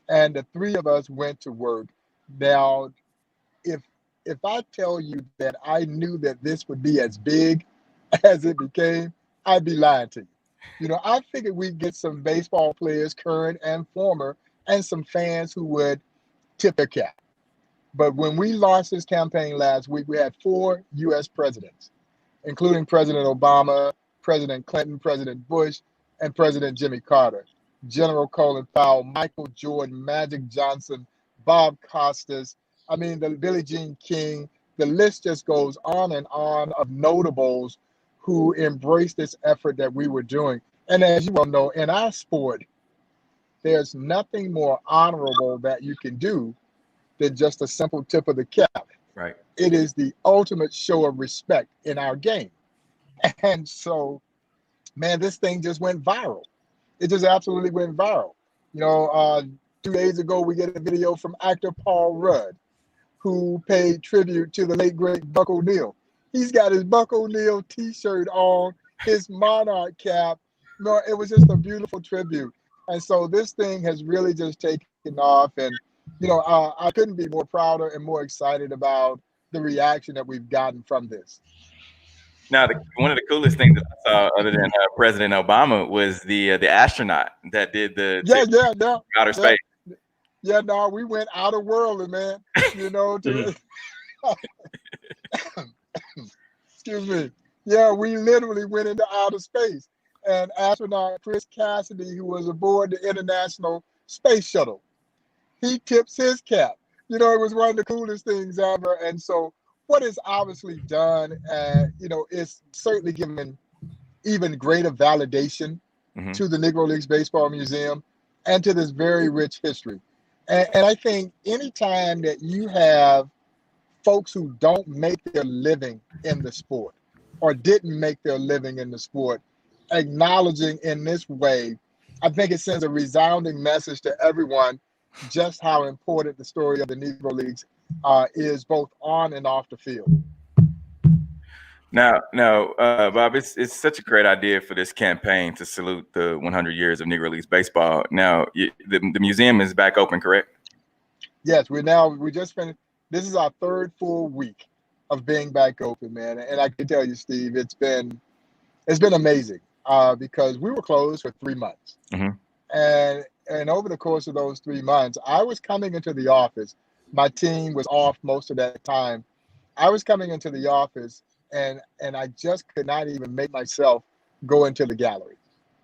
And the three of us went to work. Now, if I tell you that I knew that this would be as big as it became, I'd be lying to you. You know, I figured we'd get some baseball players, current and former, and some fans who would tip their cap. But when we launched this campaign last week, we had 4 U.S. presidents, including President Obama, President Clinton, President Bush, and President Jimmy Carter, General Colin Powell, Michael Jordan, Magic Johnson, Bob Costas, I mean, the Billie Jean King, the list just goes on and on of notables who embraced this effort that we were doing. And as you well know, in our sport, there's nothing more honorable that you can do than just a simple tip of the cap. Right. It is the ultimate show of respect in our game. And so, man, this thing just went viral. It just absolutely went viral. You know, 2 days ago, we get a video from actor Paul Rudd, who paid tribute to the late, great Buck O'Neil. He's got his Buck O'Neil t-shirt on, his Monarch cap. No, it was just a beautiful tribute. And so this thing has really just taken off. And, you know, I couldn't be more prouder and more excited about the reaction that we've gotten from this. Now, one of the coolest things that I saw, other than President Obama, was the astronaut that did the outer space. Yeah, no, we went outer world, man. You know, excuse me. Yeah, we literally went into outer space. And astronaut Chris Cassidy, who was aboard the International Space Shuttle, he tips his cap. You know, it was one of the coolest things ever. And so what is obviously done, you know, is certainly given even greater validation to the Negro Leagues Baseball Museum and to this very rich history. And I think anytime that you have folks who don't make their living in the sport or didn't make their living in the sport, acknowledging in this way, I think it sends a resounding message to everyone just how important the story of the Negro Leagues is both on and off the field. Now, Bob, it's such a great idea for this campaign to salute the 100 years of Negro Leagues baseball. Now, the museum is back open, correct? Yes, we just finished. This is our 3rd full week of being back open, man. And I can tell you, Steve, it's been amazing because we were closed for 3 months. And over the course of those 3 months, I was coming into the office. My team was off most of that time. I was coming into the office and I just could not even make myself go into the gallery.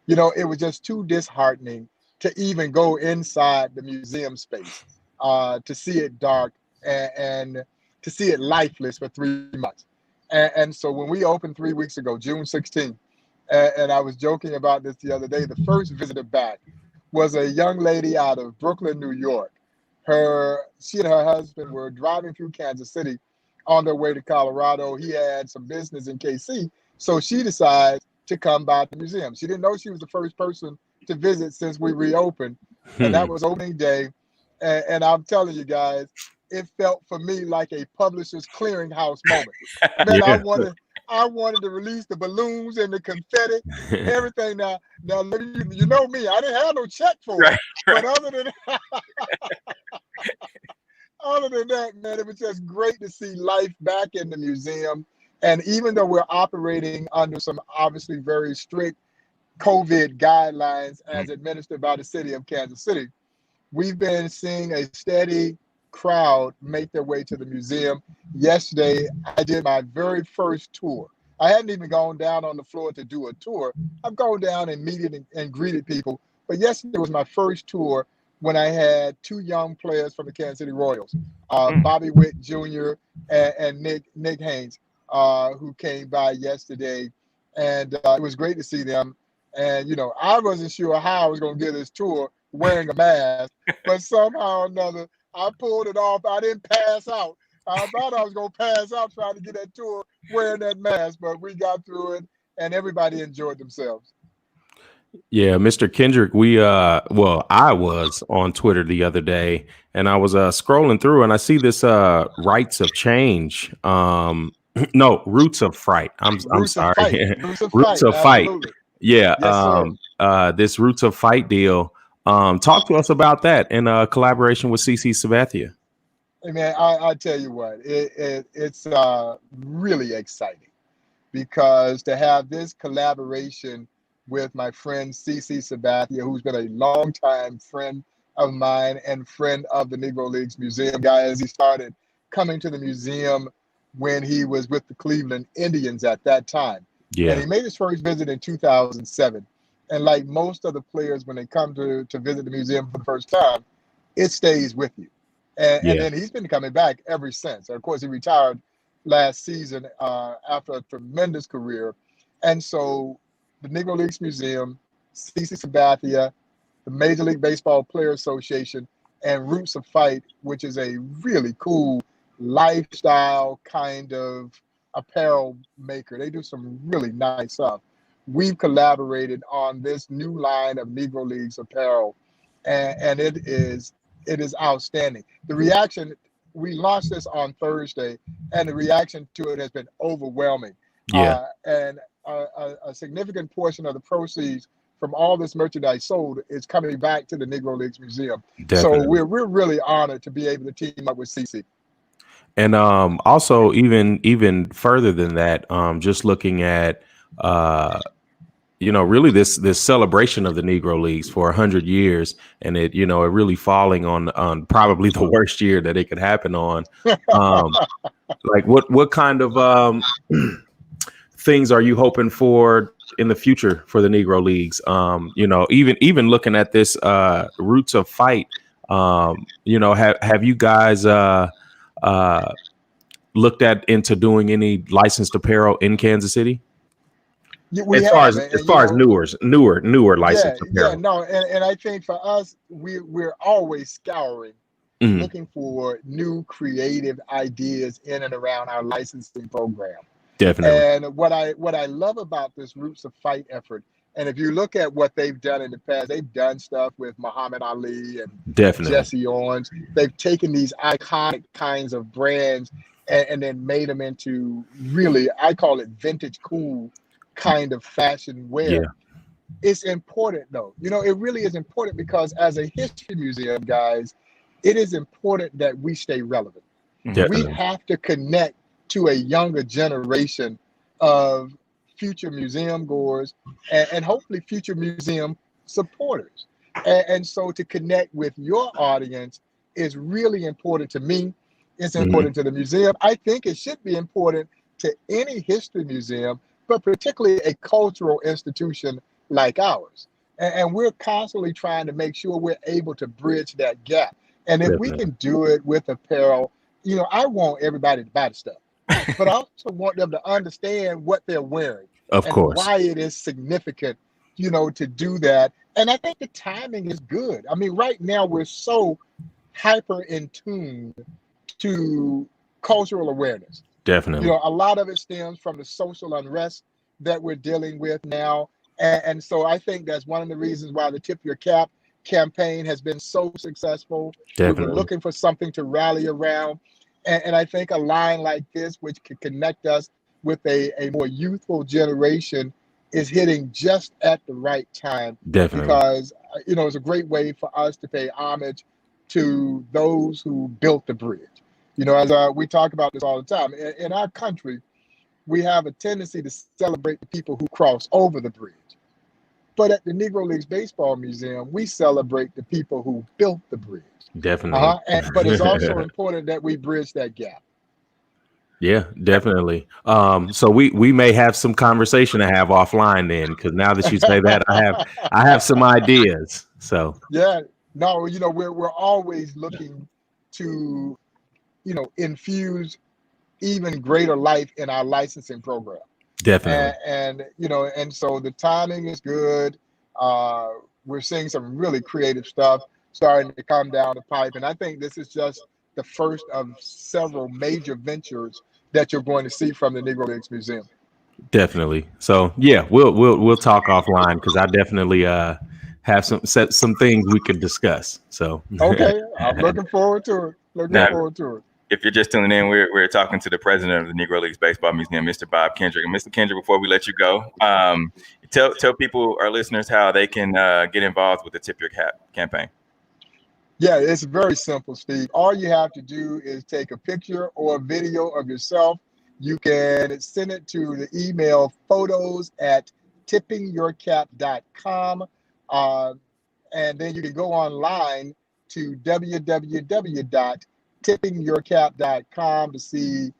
You know, it was just too disheartening to even go inside the museum space, to see it dark and to see it lifeless for 3 months. And so when we opened 3 weeks ago, June 16th, and I was joking about this the other day, the first visitor back was a young lady out of Brooklyn, New York. She and her husband were driving through Kansas City on their way to Colorado. He had some business in KC, so she decided to come by the museum. She didn't know she was the first person to visit since we reopened, and that was opening day. And I'm telling you guys, it felt for me like a Publishers Clearinghouse moment. Man, yeah. I wanted to release the balloons and the confetti, everything. Now, you know me, I didn't have no check for it. Right. But other than that, man, it was just great to see life back in the museum. And even though we're operating under some obviously very strict COVID guidelines as administered by the city of Kansas City, we've been seeing a steady crowd make their way to the museum. Yesterday, I did my very first tour. I hadn't even gone down on the floor to do a tour. I've gone down and meted and greeted people. But yesterday was my first tour when I had 2 young players from the Kansas City Royals, Bobby Witt Jr. and Nick Haynes, who came by yesterday. And it was great to see them. And, you know, I wasn't sure how I was going to get this tour wearing a mask, but somehow or another, I pulled it off. I didn't pass out. I thought I was going to pass out trying to get that tour wearing that mask, but we got through it and everybody enjoyed themselves. Yeah, Mr. Kendrick, I was on Twitter the other day and I was scrolling through and I see this Rights of Change No, Roots of Fright. I'm Roots of sorry. Fight. Roots of Roots Fight. of Fight. Absolutely. Yeah. Yes, sir. This Roots of Fight deal. Talk to us about that in collaboration with CC Sabathia. Hey man, I tell you what, it's really exciting because to have this collaboration with my friend CC Sabathia, who's been a longtime friend of mine and friend of the Negro Leagues Museum, guys. He started coming to the museum when he was with the Cleveland Indians at that time. Yeah. And he made his first visit in 2007. And like most of the players, when they come to visit the museum for the first time, it stays with you. And then he's been coming back ever since. And of course, he retired last season after a tremendous career. And so the Negro Leagues Museum, CC Sabathia, the Major League Baseball Players Association, and Roots of Fight, which is a really cool lifestyle kind of apparel maker. They do some really nice stuff. We've collaborated on this new line of Negro Leagues apparel, and it is outstanding. The reaction, we launched this on Thursday, and the reaction to it has been overwhelming. Yeah. And a significant portion of the proceeds from all this merchandise sold is coming back to the Negro Leagues Museum. Definitely. So we're really honored to be able to team up with CC. And also even further than that, just looking at really this celebration of the Negro Leagues for 100 years, and it really falling on probably the worst year that it could happen on. Like what kind of things are you hoping for in the future for the Negro Leagues? Even looking at this Roots of Fight, have you guys looked into doing any licensed apparel in Kansas City? As far as newer licensed apparel. Yeah, no, and I think for us, we're always scouring, looking for new creative ideas in and around our licensing program. Definitely. And what I love about this Roots of Fight effort, and if you look at what they've done in the past, they've done stuff with Muhammad Ali and Jesse Owens. They've taken these iconic kinds of brands and then made them into really, I call it vintage cool kind of fashion wear. Yeah. It's important though. It really is important because as a history museum, guys, it is important that we stay relevant. Definitely. We have to connect to a younger generation of future museum goers and hopefully future museum supporters. And so to connect with your audience is really important to me. It's important to the museum. I think it should be important to any history museum, but particularly a cultural institution like ours. And we're constantly trying to make sure we're able to bridge that gap. And if we can do it with apparel, I want everybody to buy the stuff, but I also want them to understand what they're wearing. Of course. Why it is significant, to do that. And I think the timing is good. I mean, right now we're so hyper in tune to cultural awareness. Definitely. A lot of it stems from the social unrest that we're dealing with now. And so I think that's one of the reasons why the Tip Your Cap campaign has been so successful. Definitely. We're looking for something to rally around. And I think a line like this, which can connect us with a more youthful generation, is hitting just at the right time. Definitely. Because, it's a great way for us to pay homage to those who built the bridge. As we talk about this all the time, in our country, we have a tendency to celebrate the people who cross over the bridge. But at the Negro Leagues Baseball Museum, we celebrate the people who built the bridge. Definitely. But it's also important that we bridge that gap. Yeah, definitely. So we may have some conversation to have offline then, because now that you say that, I have some ideas. So yeah, no, we're always looking to infuse even greater life in our licensing program. Definitely. And so the timing is good. We're seeing some really creative stuff starting to come down the pipe. And I think this is just the first of several major ventures that you're going to see from the Negro Leagues Museum. Definitely. So yeah, we'll talk offline because I definitely have some things we could discuss. So okay, I'm looking forward to it. If you're just tuning in, we're talking to the president of the Negro Leagues Baseball Museum, Mr. Bob Kendrick. And Mr. Kendrick, before we let you go, tell people, our listeners, how they can get involved with the Tip Your Cap campaign. Yeah, it's very simple, Steve. All you have to do is take a picture or a video of yourself. You can send it to the email photos@tippingyourcap.com. And then you can go online to www.tippingyourcap.com to see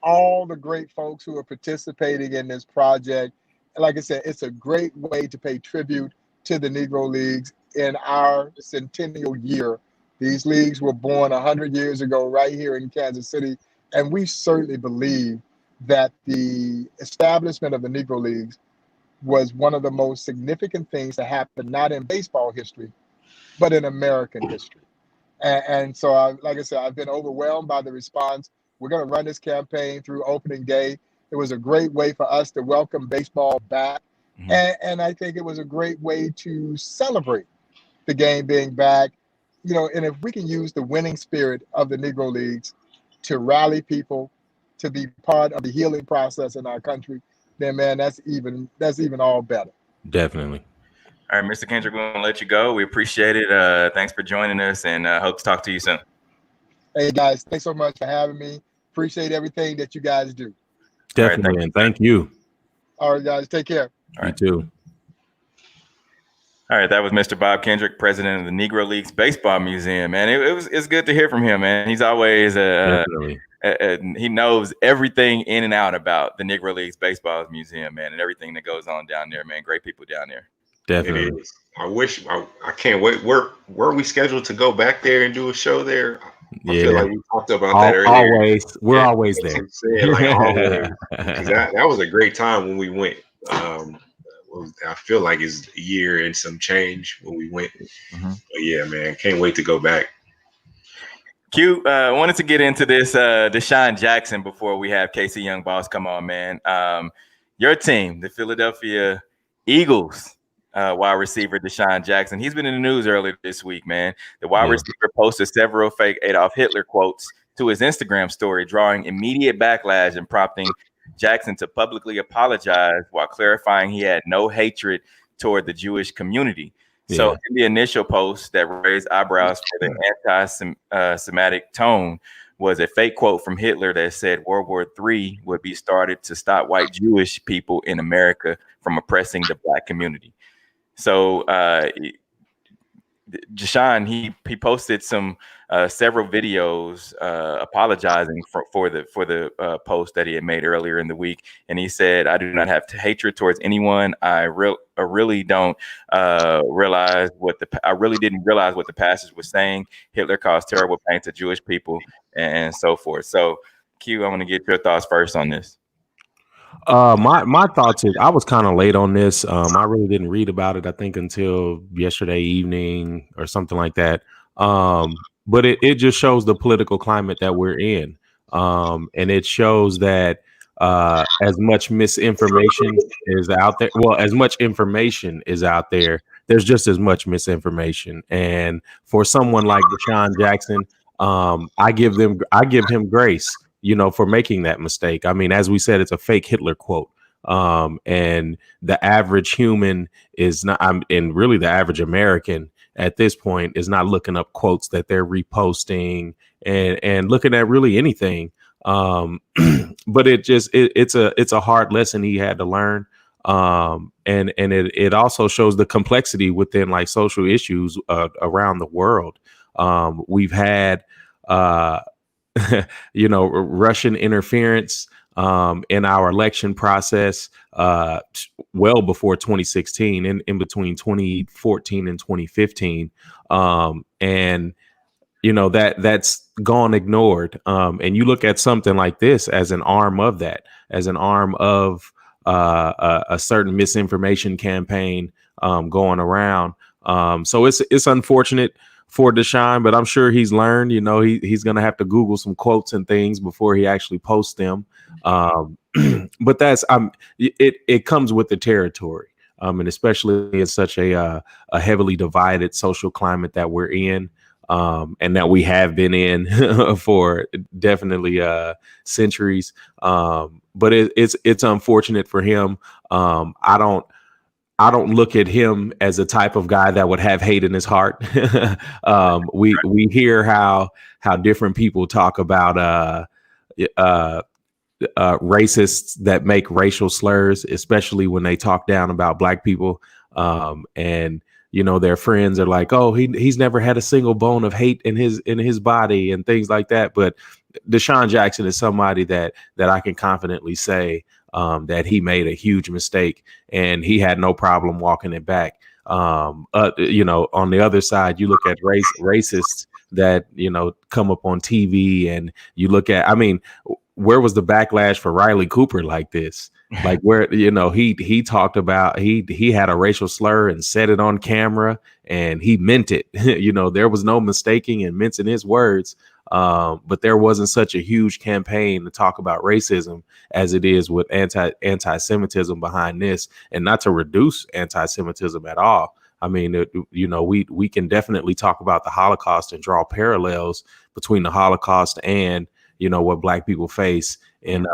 all the great folks who are participating in this project. Like I said, it's a great way to pay tribute to the Negro Leagues in our centennial year. These leagues were born 100 years ago right here in Kansas City, and we certainly believe that the establishment of the Negro Leagues was one of the most significant things to happen, not in baseball history, but in American history. And so, like I said, I've been overwhelmed by the response. We're going to run this campaign through opening day. It was a great way for us to welcome baseball back. And I think it was a great way to celebrate the game being back. You know, and if we can use the winning spirit of the Negro Leagues to rally people to be part of the healing process in our country, then man, that's even all better. Definitely. All right, Mr. Kendrick, we're gonna let you go. We appreciate it. Thanks for joining us, and hope to talk to you soon. Hey guys, thanks so much for having me. Appreciate everything that you guys do. Definitely, right, and thank you. All right, guys, take care. All right. You too. All right, that was Mr. Bob Kendrick, president of the Negro Leagues Baseball Museum. Man, it's good to hear from him, man. He's always he knows everything in and out about the Negro Leagues Baseball Museum, man, and everything that goes on down there, man. Great people down there. Definitely. It is. I can't wait. Were we scheduled to go back there and do a show there? I feel like we talked about that earlier. Always, we're always there. Always. That was a great time when we went. I feel like it's a year and some change when we went. But yeah, man, can't wait to go back. Q, wanted to get into this Deshaun Jackson before we have Casey Young Boss come on, man. Your team, the Philadelphia Eagles, wide receiver Deshaun Jackson, he's been in the news earlier this week, man. The wide receiver posted several fake Adolf Hitler quotes to his Instagram story, drawing immediate backlash and prompting Jackson to publicly apologize while clarifying he had no hatred toward the Jewish community. So in the initial post that raised eyebrows for the anti-Semitic tone was a fake quote from Hitler that said World War III would be started to stop white Jewish people in America from oppressing the black community. So Deshaun, he posted some several videos apologizing for the post that he had made earlier in the week, and he said, "I do not have hatred towards anyone. I really don't realize I really didn't realize what the passage was saying. Hitler caused terrible pain to Jewish people, and so forth." So, Q, I want to get your thoughts first on this. My thoughts is I was kind of late on this. I really didn't read about it, I think, until yesterday evening or something like that. But it just shows the political climate that we're in. And it shows that as much misinformation is out there, well, as much information is out there, there's just as much misinformation. And for someone like Deshaun Jackson, I give him grace, for making that mistake. I mean, as we said, it's a fake Hitler quote. And the average human is not, and really the average American at this point is not looking up quotes that they're reposting and looking at really anything. But it's a hard lesson he had to learn. And it also shows the complexity within like social issues around the world. We've had, Russian interference in our election process well before 2016, in between 2014 and 2015. And that's gone ignored. And you look at something like this as an arm of that, as an arm of a certain misinformation campaign going around. So it's unfortunate for Deshaun, but I'm sure he's learned, he's going to have to Google some quotes and things before he actually posts them. But that's it comes with the territory. And especially in such a heavily divided social climate that we're in. and that we have been in for definitely centuries. But it's unfortunate for him. I don't look at him as a type of guy that would have hate in his heart. We hear how different people talk about racists that make racial slurs, especially when they talk down about black people. And their friends are like, "Oh, he's never had a single bone of hate in his body," and things like that. But Deshaun Jackson is somebody that I can confidently say that he made a huge mistake, and he had no problem walking it back. On the other side, you look at racists that come up on TV, and you look at, where was the backlash for Riley Cooper like this? Like where he talked about he had a racial slur and said it on camera, and he meant it. There was no mistaking and mincing his words. But there wasn't such a huge campaign to talk about racism as it is with anti-Semitism behind this, and not to reduce anti-Semitism at all. We can definitely talk about the Holocaust and draw parallels between the Holocaust and what black people face in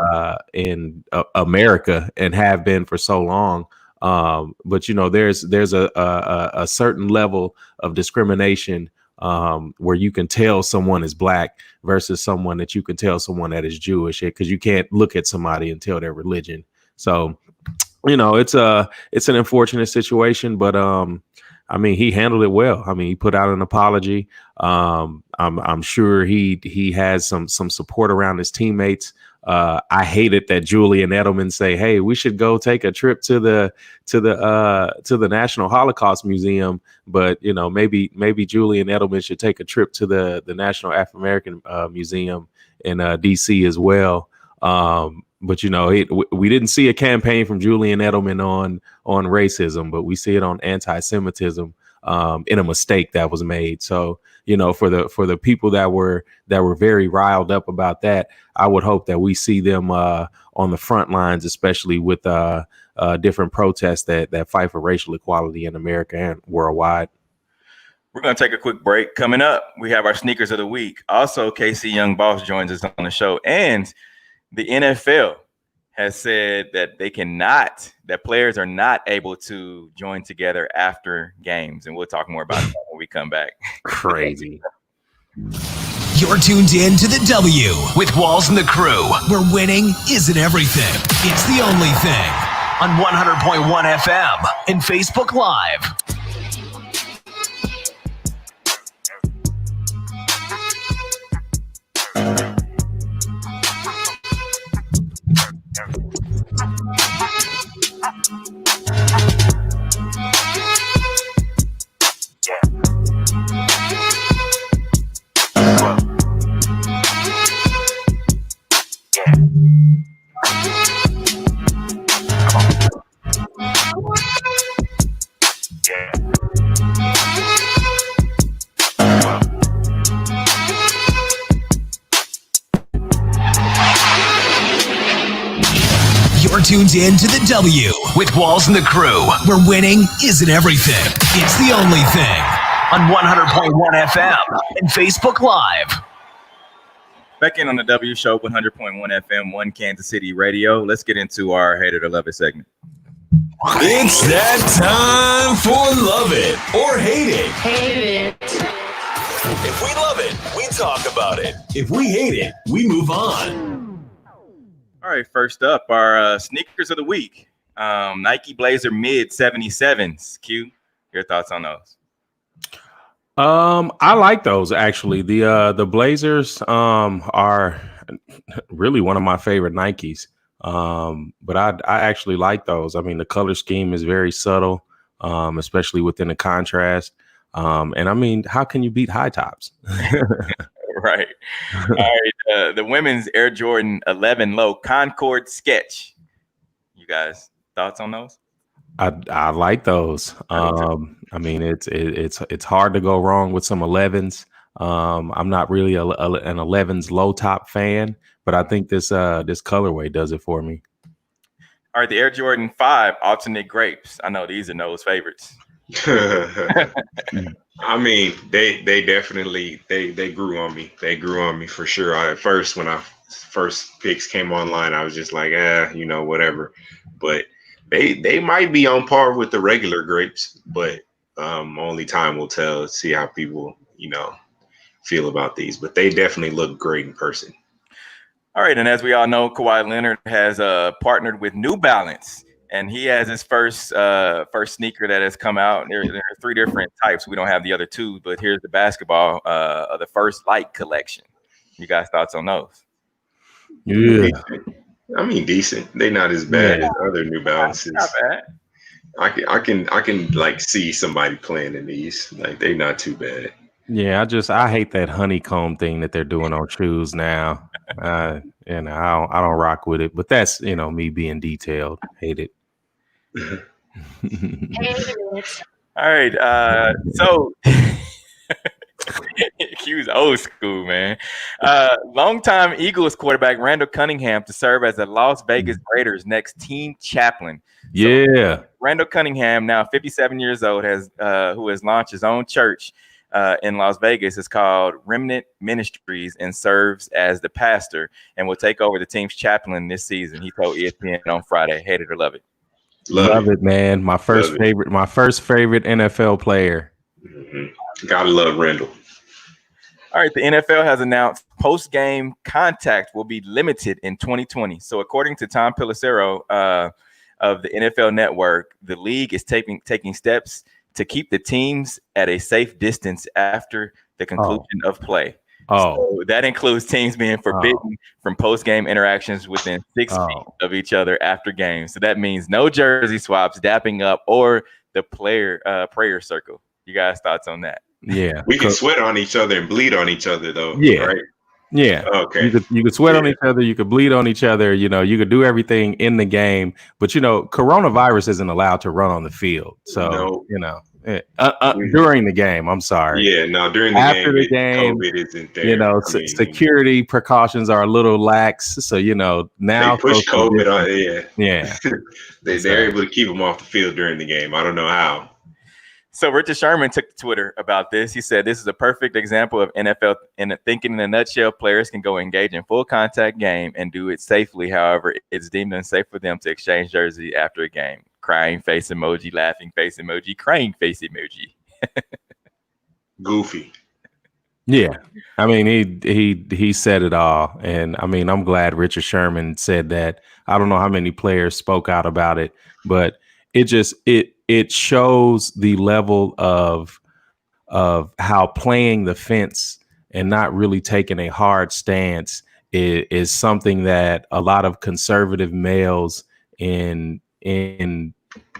America and have been for so long. But there's a certain level of discrimination where you can tell someone is black versus someone that you can tell someone that is Jewish, because you can't look at somebody and tell their religion. So, it's an unfortunate situation, but he handled it well. He put out an apology. I'm sure he has some support around his teammates. I hated that Julian Edelman say, "Hey, we should go take a trip to the National Holocaust Museum," but maybe Julian Edelman should take a trip to the National African American Museum in DC as well. But we didn't see a campaign from Julian Edelman on racism, but we see it on anti-Semitism in a mistake that was made. So for the people that were very riled up about that, I would hope that we see them on the front lines, especially with different protests that fight for racial equality in America and worldwide. We're going to take a quick break. Coming up, we have our sneakers of the week. Also, KC Young Boss joins us on the show, and the NFL has said that that players are not able to join together after games. And we'll talk more about that when we come back. Crazy. You're tuned in to the W with Walls and the Crew, where winning isn't everything. It's the only thing. On 100.1 FM and Facebook Live. You're tuned in to the W with Walls and the Crew, where winning isn't everything. It's the only thing. On 100.1 FM and Facebook Live. Back in on the W Show, 100.1 FM, One Kansas City Radio. Let's get into our Hate It or Love It segment. It's that time for Love It or Hate It. Hate it. If we love it, we talk about it. If we hate it, we move on. All right, first up, our sneakers of the week. Nike Blazer Mid 77s. Q, your thoughts on those? I like those actually. The Blazers are really one of my favorite Nikes. But I actually like those. The color scheme is very subtle, especially within the contrast. And how can you beat high tops? Right. All right. The women's Air Jordan 11 Low Concord Sketch. You guys, thoughts on those? I like those. It's hard to go wrong with some 11s. I'm not really an 11s low top fan, but I think this colorway does it for me. All right, the Air Jordan 5 Alternate Grapes. I know these are Noah's favorites. I mean, they definitely they grew on me. They grew on me for sure. At first, when I first picks came online, I was just like, whatever. But they might be on par with the regular grapes, but only time will tell. See how people feel about these. But they definitely look great in person. All right, and as we all know, Kawhi Leonard has partnered with New Balance. And he has his first sneaker that has come out. There are 3 different types. We don't have the other 2, but here's the basketball of the First Light collection. You guys thoughts on those? Yeah, I mean, decent. They're not as bad as other New Balances. Not bad. I can like see somebody playing in these. Like they're not too bad. yeah. I hate that honeycomb thing that they're doing on shoes now. I don't rock with it. But that's me being detailed. Hate it. All right. So Q's old school, man. Longtime Eagles quarterback Randall Cunningham to serve as the Las Vegas Raiders' next team chaplain. Yeah. Randall Cunningham, now 57 years old, who has launched his own church in Las Vegas. It's called Remnant Ministries and serves as the pastor and will take over the team's chaplain this season. He told ESPN on Friday. Hate it or love it. Love it, man. My first favorite NFL player. Mm-hmm. Gotta love Randall. All right, the NFL has announced post-game contact will be limited in 2020. So according to Tom Pelissero of the NFL Network, the league is taking steps to keep the teams at a safe distance after the conclusion of play. So that includes teams being forbidden from post-game interactions within 6 feet of each other after games. So that means no jersey swaps, dapping up, or the prayer circle. You guys' thoughts on that? Yeah, we can sweat on each other and bleed on each other, though. Yeah, right. Yeah. Okay. You could sweat on each other. You could bleed on each other. You could do everything in the game. But coronavirus isn't allowed to run on the field. So during the game. I'm sorry. Yeah. No. During the after game, the game, COVID isn't there. Security precautions are a little lax. So now they push COVID on. Yeah. They're able to keep them off the field during the game. I don't know how. So Richard Sherman took to Twitter about this. He said, "This is a perfect example of NFL thinking in a nutshell. Players can go engage in full contact game and do it safely. However, it's deemed unsafe for them to exchange jersey after a game. Crying face emoji, laughing face emoji, crying face emoji." Goofy. Yeah. I mean, he said it all. And I mean, I'm glad Richard Sherman said that. I don't know how many players spoke out about it, but it shows the level of how playing the fence and not really taking a hard stance is something that a lot of conservative males in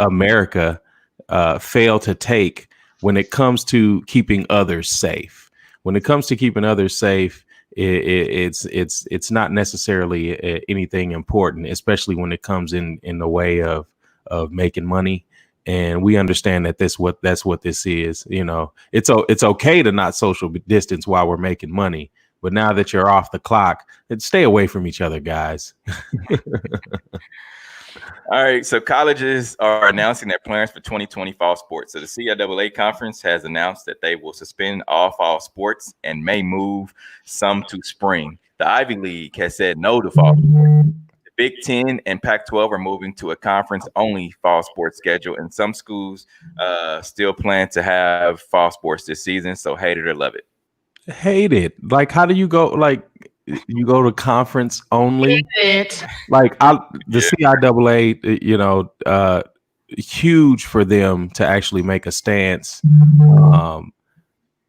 America fail to take when it comes to keeping others safe. When it comes to keeping others safe, it's not necessarily anything important, especially when it comes in the way of making money. And we understand that that's what this is. It's okay to not social distance while we're making money. But now that you're off the clock, stay away from each other, guys. All right. So colleges are announcing their plans for 2020 fall sports. So the CIAA conference has announced that they will suspend all fall sports and may move some to spring. The Ivy League has said no to fall sports. Big Ten and Pac-12 are moving to a conference-only fall sports schedule, and some schools still plan to have fall sports this season. So hate it or love it. Hate it. Like, how do you go? Like, you go to conference only? Hate it. Like, the CIAA, huge for them to actually make a stance.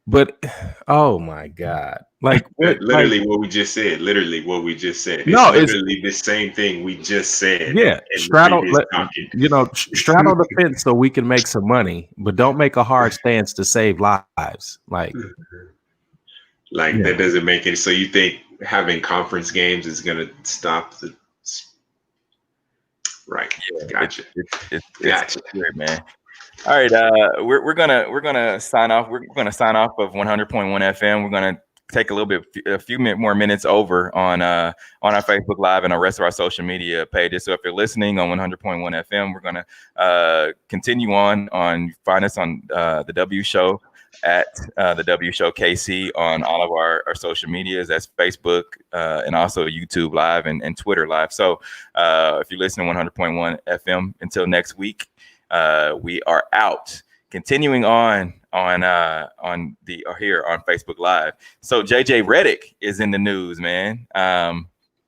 But oh my God. Like literally what we just said. Literally what we just said. No, it's literally the same thing we just said. Yeah, straddle the fence so we can make some money, but don't make a hard stance to save lives. Like that doesn't make it. So you think having conference games is gonna stop the right? Yeah, gotcha. It's weird, man. All right, we're gonna sign off. We're gonna sign off of 100.1 FM. We're gonna take a few more minutes over on our Facebook Live and the rest of our social media pages. So if you're listening on 100.1 FM, we're gonna continue on find us on the W Show at the W Show KC on all of our social medias. That's Facebook and also YouTube Live and Twitter Live. So if you're listening 100.1 FM, until next week, we are out. Continuing on here on Facebook Live. So JJ Redick is in the news, man. I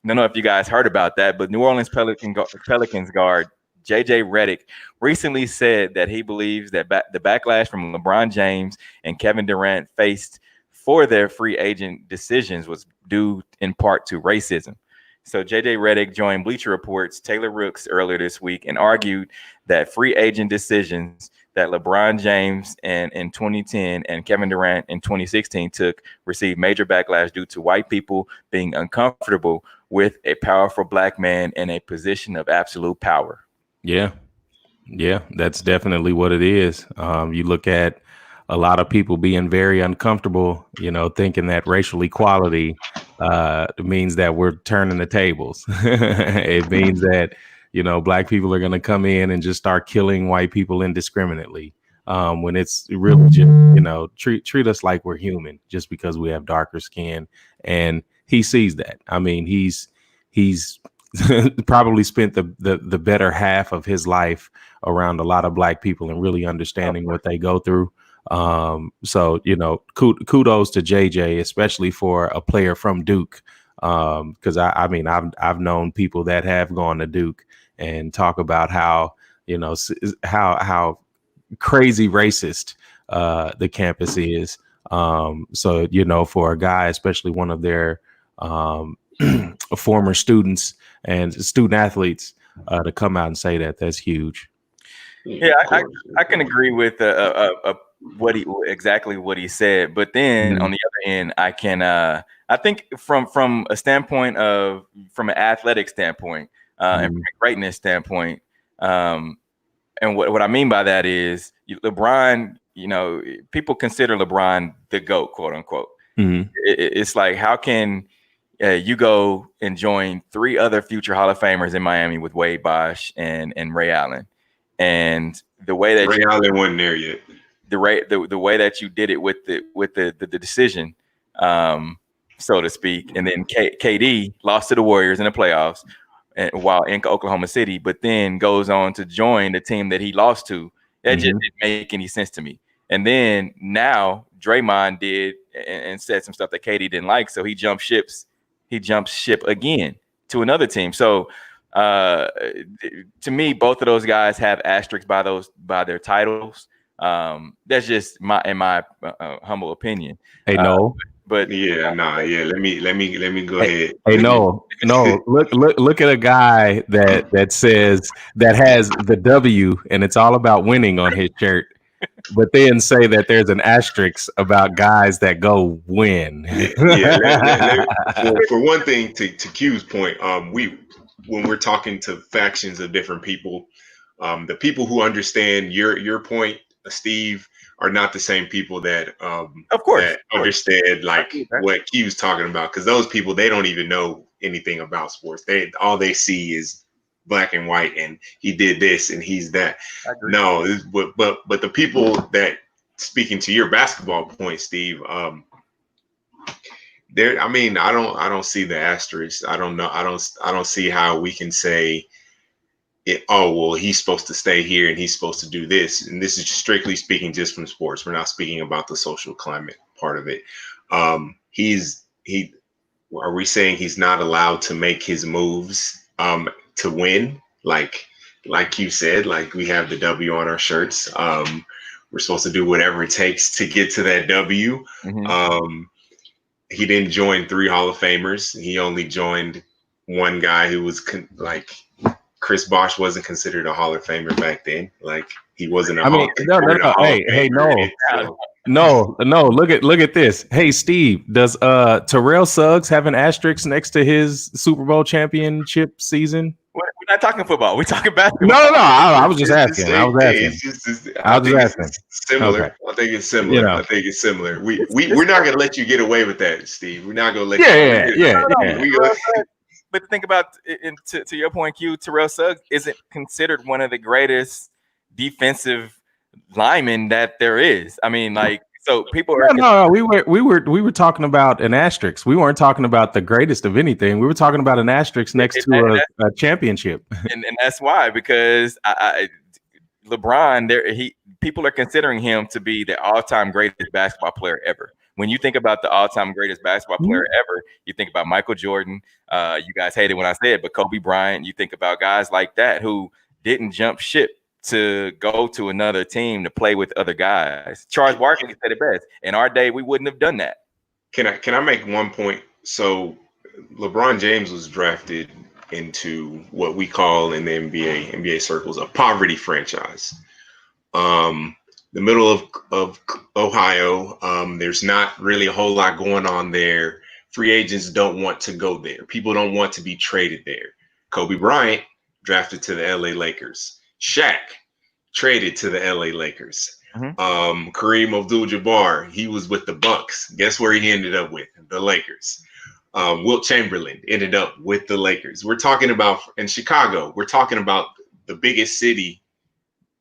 don't know if you guys heard about that, but New Orleans Pelicans guard JJ Redick recently said that he believes that the backlash from LeBron James and Kevin Durant faced for their free agent decisions was due in part to racism. So JJ Redick joined Bleacher Report's Taylor Rooks earlier this week and argued that free agent decisions that LeBron James in 2010 and Kevin Durant in 2016 received major backlash due to white people being uncomfortable with a powerful black man in a position of absolute power. Yeah, that's definitely what it is. You look at a lot of people being very uncomfortable, thinking that racial equality means that we're turning the tables. It means that black people are going to come in and just start killing white people indiscriminately. When it's really just, treat us like we're human just because we have darker skin. And he sees that. I mean, he's probably spent the better half of his life around a lot of black people and really understanding what they go through. So, kudos to JJ, especially for a player from Duke. Because I've known people that have gone to Duke and talk about how crazy racist the campus is. So, for a guy, especially one of their former students and student athletes to come out and say that's huge. Yeah, I can agree with what he said, but then on the other end, I think from a standpoint from an athletic standpoint and from a greatness standpoint, and what I mean by that is LeBron. People consider LeBron the GOAT, quote unquote. Mm-hmm. It's like, how can you go and join 3 other future Hall of Famers in Miami with Wade Bosch and Ray Allen, and the way that Ray Allen wasn't there yet. The way that you did it with the decision, so to speak, and then KD lost to the Warriors in the playoffs, while in Oklahoma City, but then goes on to join the team that he lost to. That just didn't make any sense to me. And then now Draymond did and said some stuff that KD didn't like, so he jumped ship again to another team. So to me, both of those guys have asterisks by their titles. That's just in my humble opinion. Hey, no. But let me go ahead. Hey, no. Look at a guy that says that has the W and it's all about winning on his shirt, but then say that there's an asterisk about guys that go win. For one thing, to Q's point, when we're talking to factions of different people, the people who understand your point, Steve, are not the same people that understand what Q's talking about, because those people, they don't even know anything about sports. All they see is black and white, and he did this and he's that. No, but the people that, speaking to your basketball point, Steve, I don't see the asterisk. I don't know. I don't see how we can say he's supposed to stay here and he's supposed to do this. And this is strictly speaking just from sports. We're not speaking about the social climate part of it. Are we saying he's not allowed to make his moves to win? Like you said, like we have the W on our shirts. We're supposed to do whatever it takes to get to that W. Mm-hmm. He didn't join 3 Hall of Famers. He only joined one guy who was Chris Bosh wasn't considered a Hall of Famer back then. Like, he wasn't a Hall of Famer. No. Look at this. Hey, Steve, does Terrell Suggs have an asterisk next to his Super Bowl championship season? We're not talking football. We're talking basketball. No. I was just asking. I was asking. Similar. Okay. I think it's similar. You know. I think it's similar. We're not gonna let you get away with that, Steve. We're not gonna let Yeah. But think about to your point, Q. Terrell Suggs isn't considered one of the greatest defensive linemen that there is. I mean, like, so people are. No. We were talking about an asterisk. We weren't talking about the greatest of anything. We were talking about an asterisk next to a championship. And that's why, because LeBron, people are considering him to be the all-time greatest basketball player ever. When you think about the all-time greatest basketball player ever, you think about Michael Jordan. You guys hate it when I say it, but Kobe Bryant. You think about guys like that who didn't jump ship to go to another team to play with other guys. Charles Barkley said it best. In our day, we wouldn't have done that. Can I make one point? So LeBron James was drafted into what we call in the NBA circles a poverty franchise. The middle of Ohio, there's not really a whole lot going on there. Free agents don't want to go there. People don't want to be traded there. Kobe Bryant drafted to the LA Lakers. Shaq traded to the LA Lakers. Kareem Abdul-Jabbar, he was with the Bucks. Guess where he ended up with? The Lakers. Wilt Chamberlain ended up with the Lakers. We're talking about in Chicago. We're talking about the biggest city,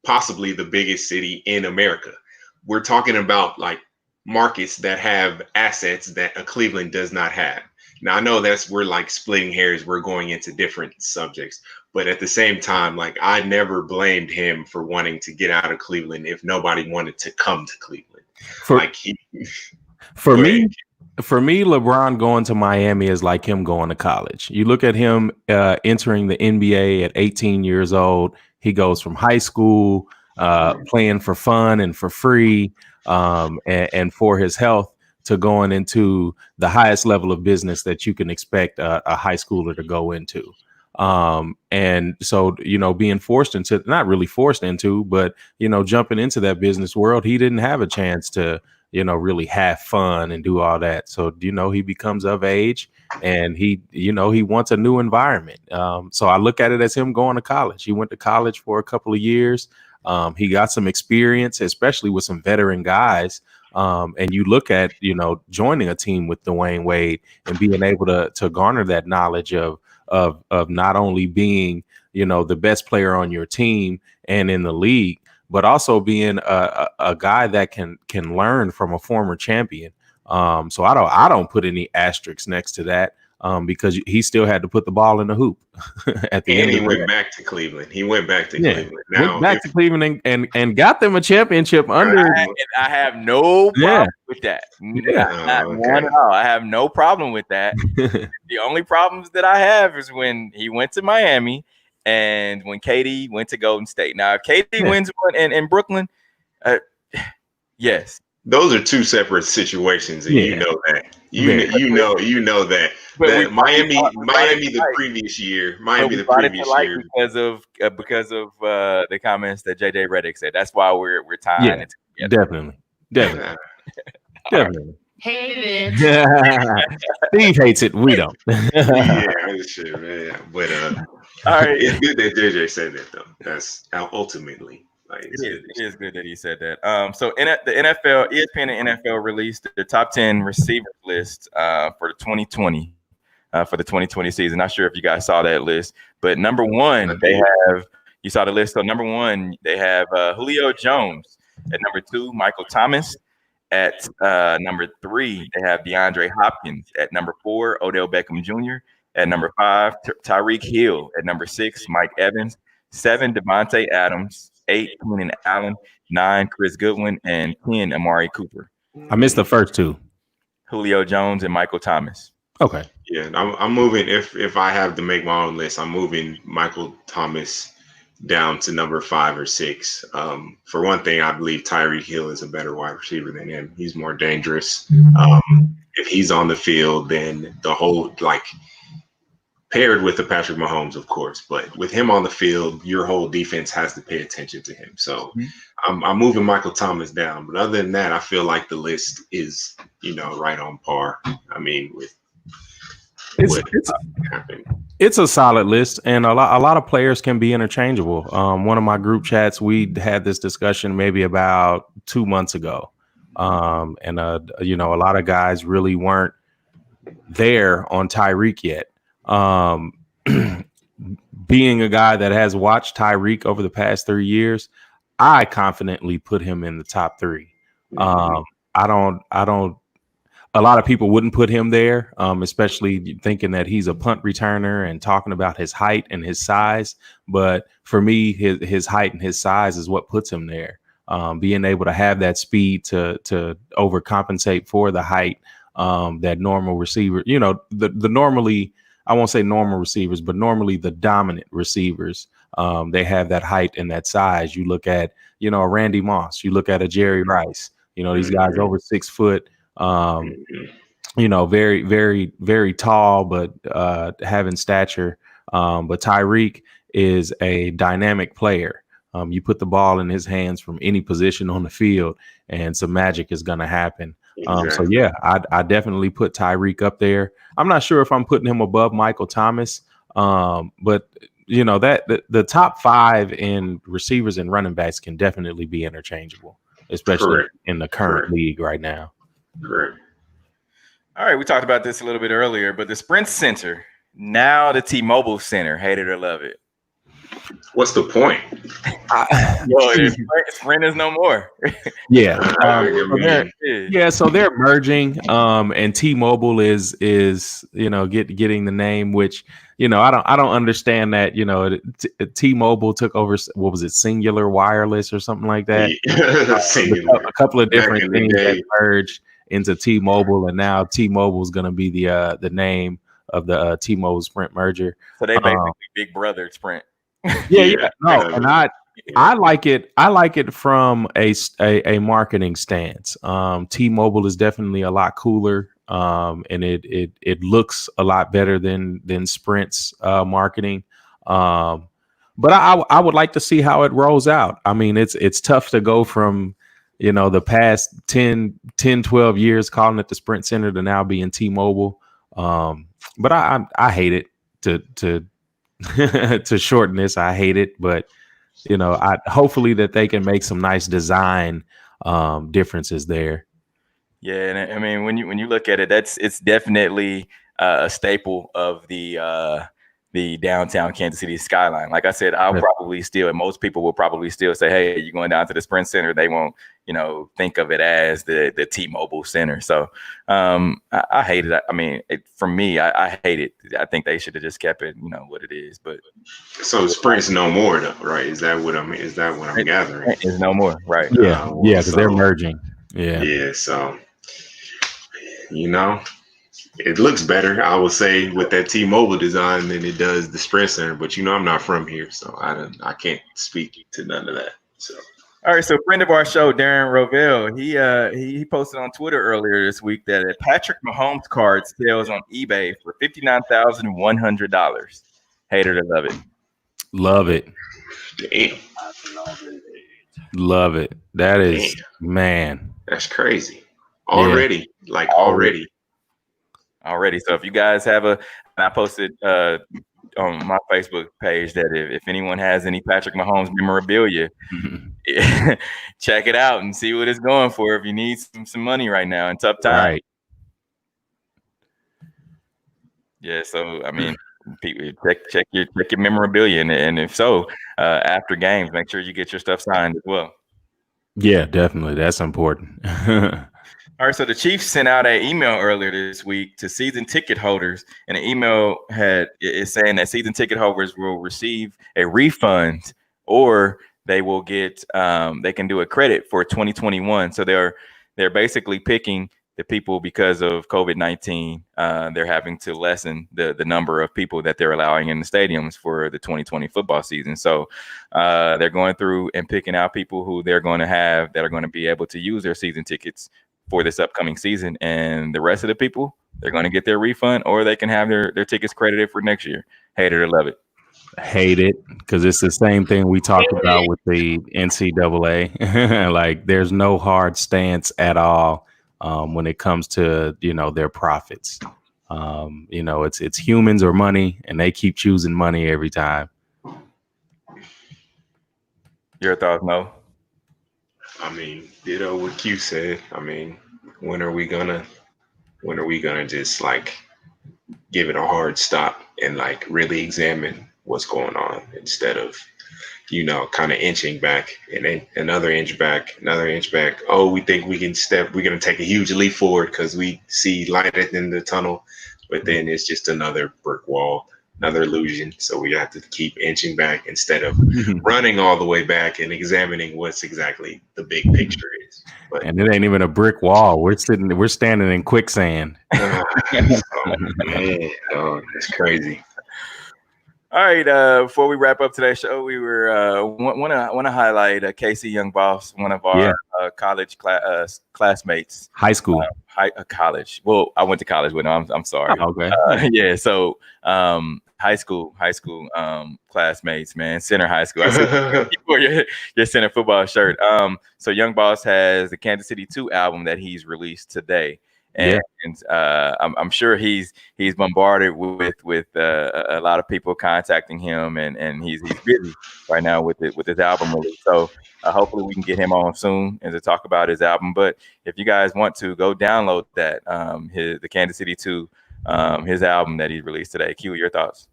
possibly the biggest city in America. We're talking about like markets that have assets that a Cleveland does not have. Now I know we're like splitting hairs. We're going into different subjects, but at the same time, like I never blamed him for wanting to get out of Cleveland if nobody wanted to come to Cleveland. For me, LeBron going to Miami is like him going to college. You look at him entering the NBA at 18 years old. He goes from high school, playing for fun and for free, and for his health, to going into the highest level of business that you can expect a high schooler to go into. And so, being forced into, not really forced into, but, jumping into that business world, he didn't have a chance to, really have fun and do all that. So, he becomes of age and he wants a new environment. So I look at it as him going to college. He went to college for a couple of years. He got some experience, especially with some veteran guys. And you look at, joining a team with Dwayne Wade and being able to garner that knowledge of not only being, the best player on your team and in the league, but also being a guy that can learn from a former champion. So I don't put any asterisks next to that, because he still had to put the ball in the hoop at the end. And he went back to Cleveland. Cleveland. Now, went back to Cleveland and got them a championship under. I have no problem with that. Not one at all. I have no problem with that. The only problems that I have is when he went to Miami and when KD went to Golden State. Now, if KD wins one in Brooklyn, yes. Those are two separate situations, and you know that. You know that. That Miami the previous year because of the comments that JJ Redick said. That's why we're tying it together. Definitely. Hate it. Steve hates it. We don't. Sure, man. But all right, it's good that JJ said that, though. That's ultimately. It is good that he said that. So the NFL, ESPN and NFL released the top 10 receivers list for the 2020 season. Not sure if you guys saw that list, but number one, you saw the list. So number one, they have Julio Jones. At number two, Michael Thomas. At number three, they have DeAndre Hopkins. At number four, Odell Beckham Jr. At number five, Tyreek Hill. At number six, Mike Evans. 7, Devontae Adams. 8, Keenan Allen. 9, Chris Goodwin. And 10, Amari Cooper. I missed the first two. Julio Jones and Michael Thomas. Okay. Yeah, I'm moving. If I have to make my own list, I'm moving Michael Thomas down to number 5 or 6. For one thing, I believe Tyreek Hill is a better wide receiver than him. He's more dangerous. If he's on the field, then the whole paired with the Patrick Mahomes, of course, but with him on the field, your whole defense has to pay attention to him. So I'm moving Michael Thomas down. But other than that, I feel like the list is, right on par. I mean, It's happened. It's a solid list, and a lot of players can be interchangeable. One of my group chats, we had this discussion maybe about 2 months ago, and a lot of guys really weren't there on Tyreek yet. Being a guy that has watched Tyreek over the past 3 years, I confidently put him in the top 3. I don't. A lot of people wouldn't put him there, especially thinking that he's a punt returner and talking about his height and his size. But for me, his height and his size is what puts him there. Being able to have that speed to overcompensate for the height that normal receiver, the normally, I won't say normal receivers, but normally the dominant receivers, they have that height and that size. You look at, a Randy Moss, you look at a Jerry Rice, these guys over 6 foot. Very, very, very tall, but having stature. But Tyreek is a dynamic player. You put the ball in his hands from any position on the field, and some magic is going to happen. So yeah, I definitely put Tyreek up there. I'm not sure if I'm putting him above Michael Thomas, but that the top 5 in receivers and running backs can definitely be interchangeable, especially in the current league right now. Correct. All right, we talked about this a little bit earlier, but the Sprint Center, now the T-Mobile Center, hate it or love it. What's the point? Sprint is no more. Yeah. So they're merging, and T-Mobile is getting the name, which I don't understand that. T-Mobile took over. What was it? Singular Wireless or something like that. A couple of different things that merged into T-Mobile, and now T-Mobile is going to be the name of the T-Mobile Sprint merger. So they basically Big Brother Sprint. Yeah. No, and I like it. I like it from a marketing stance. T-Mobile is definitely a lot cooler, and it looks a lot better than Sprint's marketing. But I would like to see how it rolls out. I mean, it's tough to go from the past 10, 12 years calling it the Sprint Center to now being T-Mobile. But I hate it to to shorten this. I hate it, but I hopefully that they can make some nice design differences there. Yeah, and I mean when you look at it, it's definitely a staple of the downtown Kansas City skyline. Like I said, probably still, and most people will probably still say, "Hey, you're going down to the Sprint Center." They won't, think of it as the T-Mobile Center. So I hate it. I mean, for me, I hate it. I think they should have just kept it, what it is. But so Sprint's no more, though, right? Is that what I'm gathering? It's no more, right? Yeah, because they're merging. Yeah. So it looks better, I would say, with that T-Mobile design than it does the Sprint Center. But I'm not from here, so I can't speak to none of that. So. All right, so friend of our show, Darren Rovell, he posted on Twitter earlier this week that a Patrick Mahomes card sells on eBay for $59,100. Hate it or love it? Love it. Damn. Love it. That is, man. That's crazy. Already. So if you guys have I posted on my Facebook page that if anyone has any Patrick Mahomes memorabilia, check it out and see what it's going for. If you need some money right now in tough times. Right. Yeah. So, I mean, people check your memorabilia. And if so, after games, make sure you get your stuff signed as well. Yeah, definitely. That's important. All right, so the Chiefs sent out an email earlier this week to season ticket holders, and the email is saying that season ticket holders will receive a refund, or they will get they can do a credit for 2021. So they're basically picking the people because of COVID-19. They're having to lessen the number of people that they're allowing in the stadiums for the 2020 football season. So they're going through and picking out people who they're going to have that are going to be able to use their season tickets for this upcoming season, and the rest of the people, they're going to get their refund, or they can have their tickets credited for next year. Hate it or love it? Hate it, because it's the same thing we talked about with the NCAA. Like, there's no hard stance at all when it comes to their profits. You know, it's humans or money, and they keep choosing money every time. Your thoughts, Mo? I mean, ditto what Q said. I mean, when are we gonna just like give it a hard stop and like really examine what's going on instead of, you know, kind of inching back and then another inch back. Oh, we think we're going to take a huge leap forward because we see light at the end of the tunnel, but then it's just another brick wall, another illusion. So we have to keep inching back instead of running all the way back and examining what's exactly the big picture is. But, and it ain't even a brick wall. We're standing in quicksand. oh man, dog, it's crazy. All right. Before we wrap up today's show, we were want to highlight Casey Young Boss, one of our college classmates. High school. College. Well, I went to college with him. I'm sorry. Okay. Yeah. So high school classmates, man. Center high school. I said you wore your Center football shirt. So Young Boss has the Kansas City 2 album that he's released today. And I'm sure he's bombarded with a lot of people contacting him, and he's busy right now with his album release. So hopefully we can get him on soon and to talk about his album. But if you guys want to go download that, the Kansas City 2, his album that he released today. Q, your thoughts?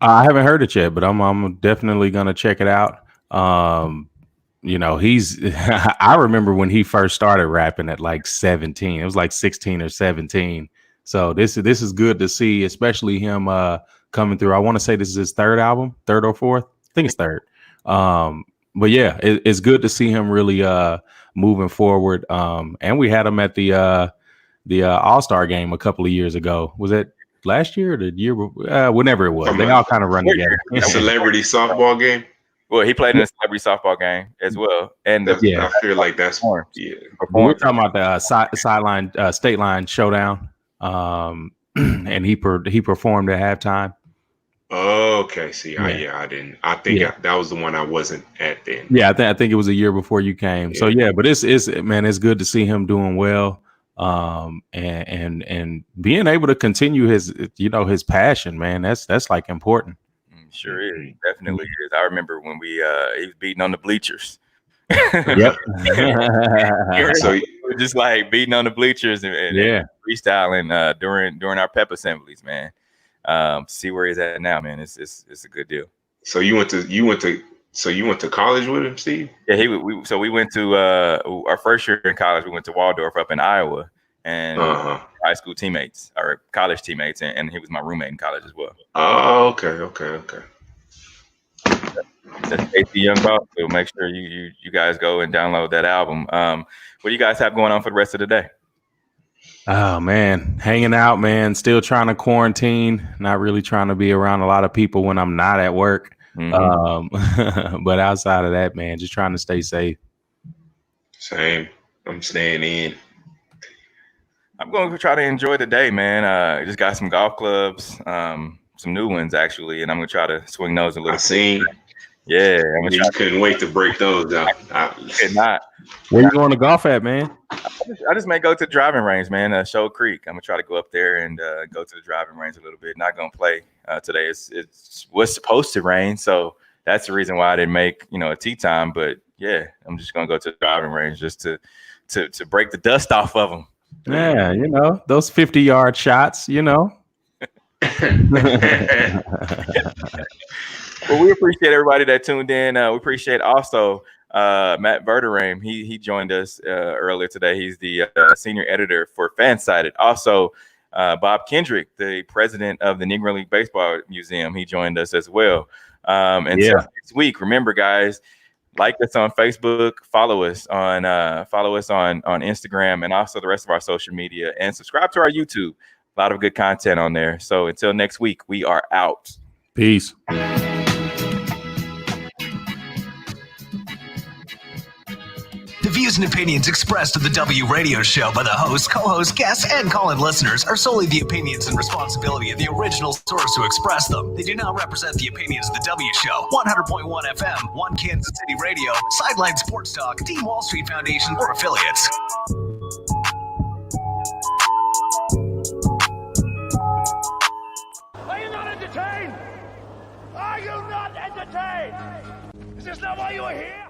I haven't heard it yet, but I'm definitely gonna check it out. You know, I remember when he first started rapping at like 17. It was like 16 or 17. So this is good to see, especially him coming through. I want to say this is his third album, third or fourth. I think it's third. But yeah, it's good to see him really moving forward. And we had him at the All-Star game a couple of years ago. Was it last year or the year? Whenever it was. They all kind of run together. Celebrity softball game. Well, he played in a celebrity softball game as well, and I feel like that's we're talking about the sideline state line showdown, and he performed at halftime. Oh, okay. See, I didn't. I think that was the one I wasn't at then. Yeah, I think it was a year before you came. Yeah. So yeah, but it's it's good to see him doing well, and being able to continue his passion, man. That's like important. Sure is. Definitely is. I remember when he was beating on the bleachers. Yep. So he was just like beating on the bleachers and freestyling during our pep assemblies, man. See where he's at now, man. It's a good deal. So you went to college with him, Steve? Yeah, we went to our first year in college. We went to Waldorf up in Iowa, and high school teammates or college teammates, and he was my roommate in college as well. Oh, okay. That's Casey Young Boss. So make sure you guys go and download that album. What do you guys have going on for the rest of the day? Oh man, hanging out, man. Still trying to quarantine. Not really trying to be around a lot of people when I'm not at work. Mm-hmm. But outside of that, man, just trying to stay safe. Same. I'm staying in. I'm going to try to enjoy the day, man. Just got some golf clubs, some new ones actually, and I'm going to try to swing those a little. I seen. Yeah, you couldn't wait to break those out. I could not. Where you going to golf at, man? I just may go to the driving range, man. Shoal Creek. I'm gonna try to go up there and go to the driving range a little bit. Not gonna play today. It was supposed to rain, so that's the reason why I didn't make a tee time. But yeah, I'm just gonna go to the driving range just to break the dust off of them. Yeah, those 50-yard shots. Well, we appreciate everybody that tuned in. We appreciate also Matt Verderame. He joined us earlier today. He's the senior editor for Fansided. Also, Bob Kendrick, the president of the Negro League Baseball Museum. He joined us as well. So next week, remember, guys, like us on Facebook, follow us on Instagram, and also the rest of our social media, and subscribe to our YouTube. A lot of good content on there. So until next week, we are out. Peace. The views and opinions expressed on the W Radio Show by the host, co-host, guests, and call-in listeners are solely the opinions and responsibility of the original source who expressed them. They do not represent the opinions of the W Show, 100.1 FM, One Kansas City Radio, Sideline Sports Talk, Team Wall Street Foundation, or affiliates. this not why you are here?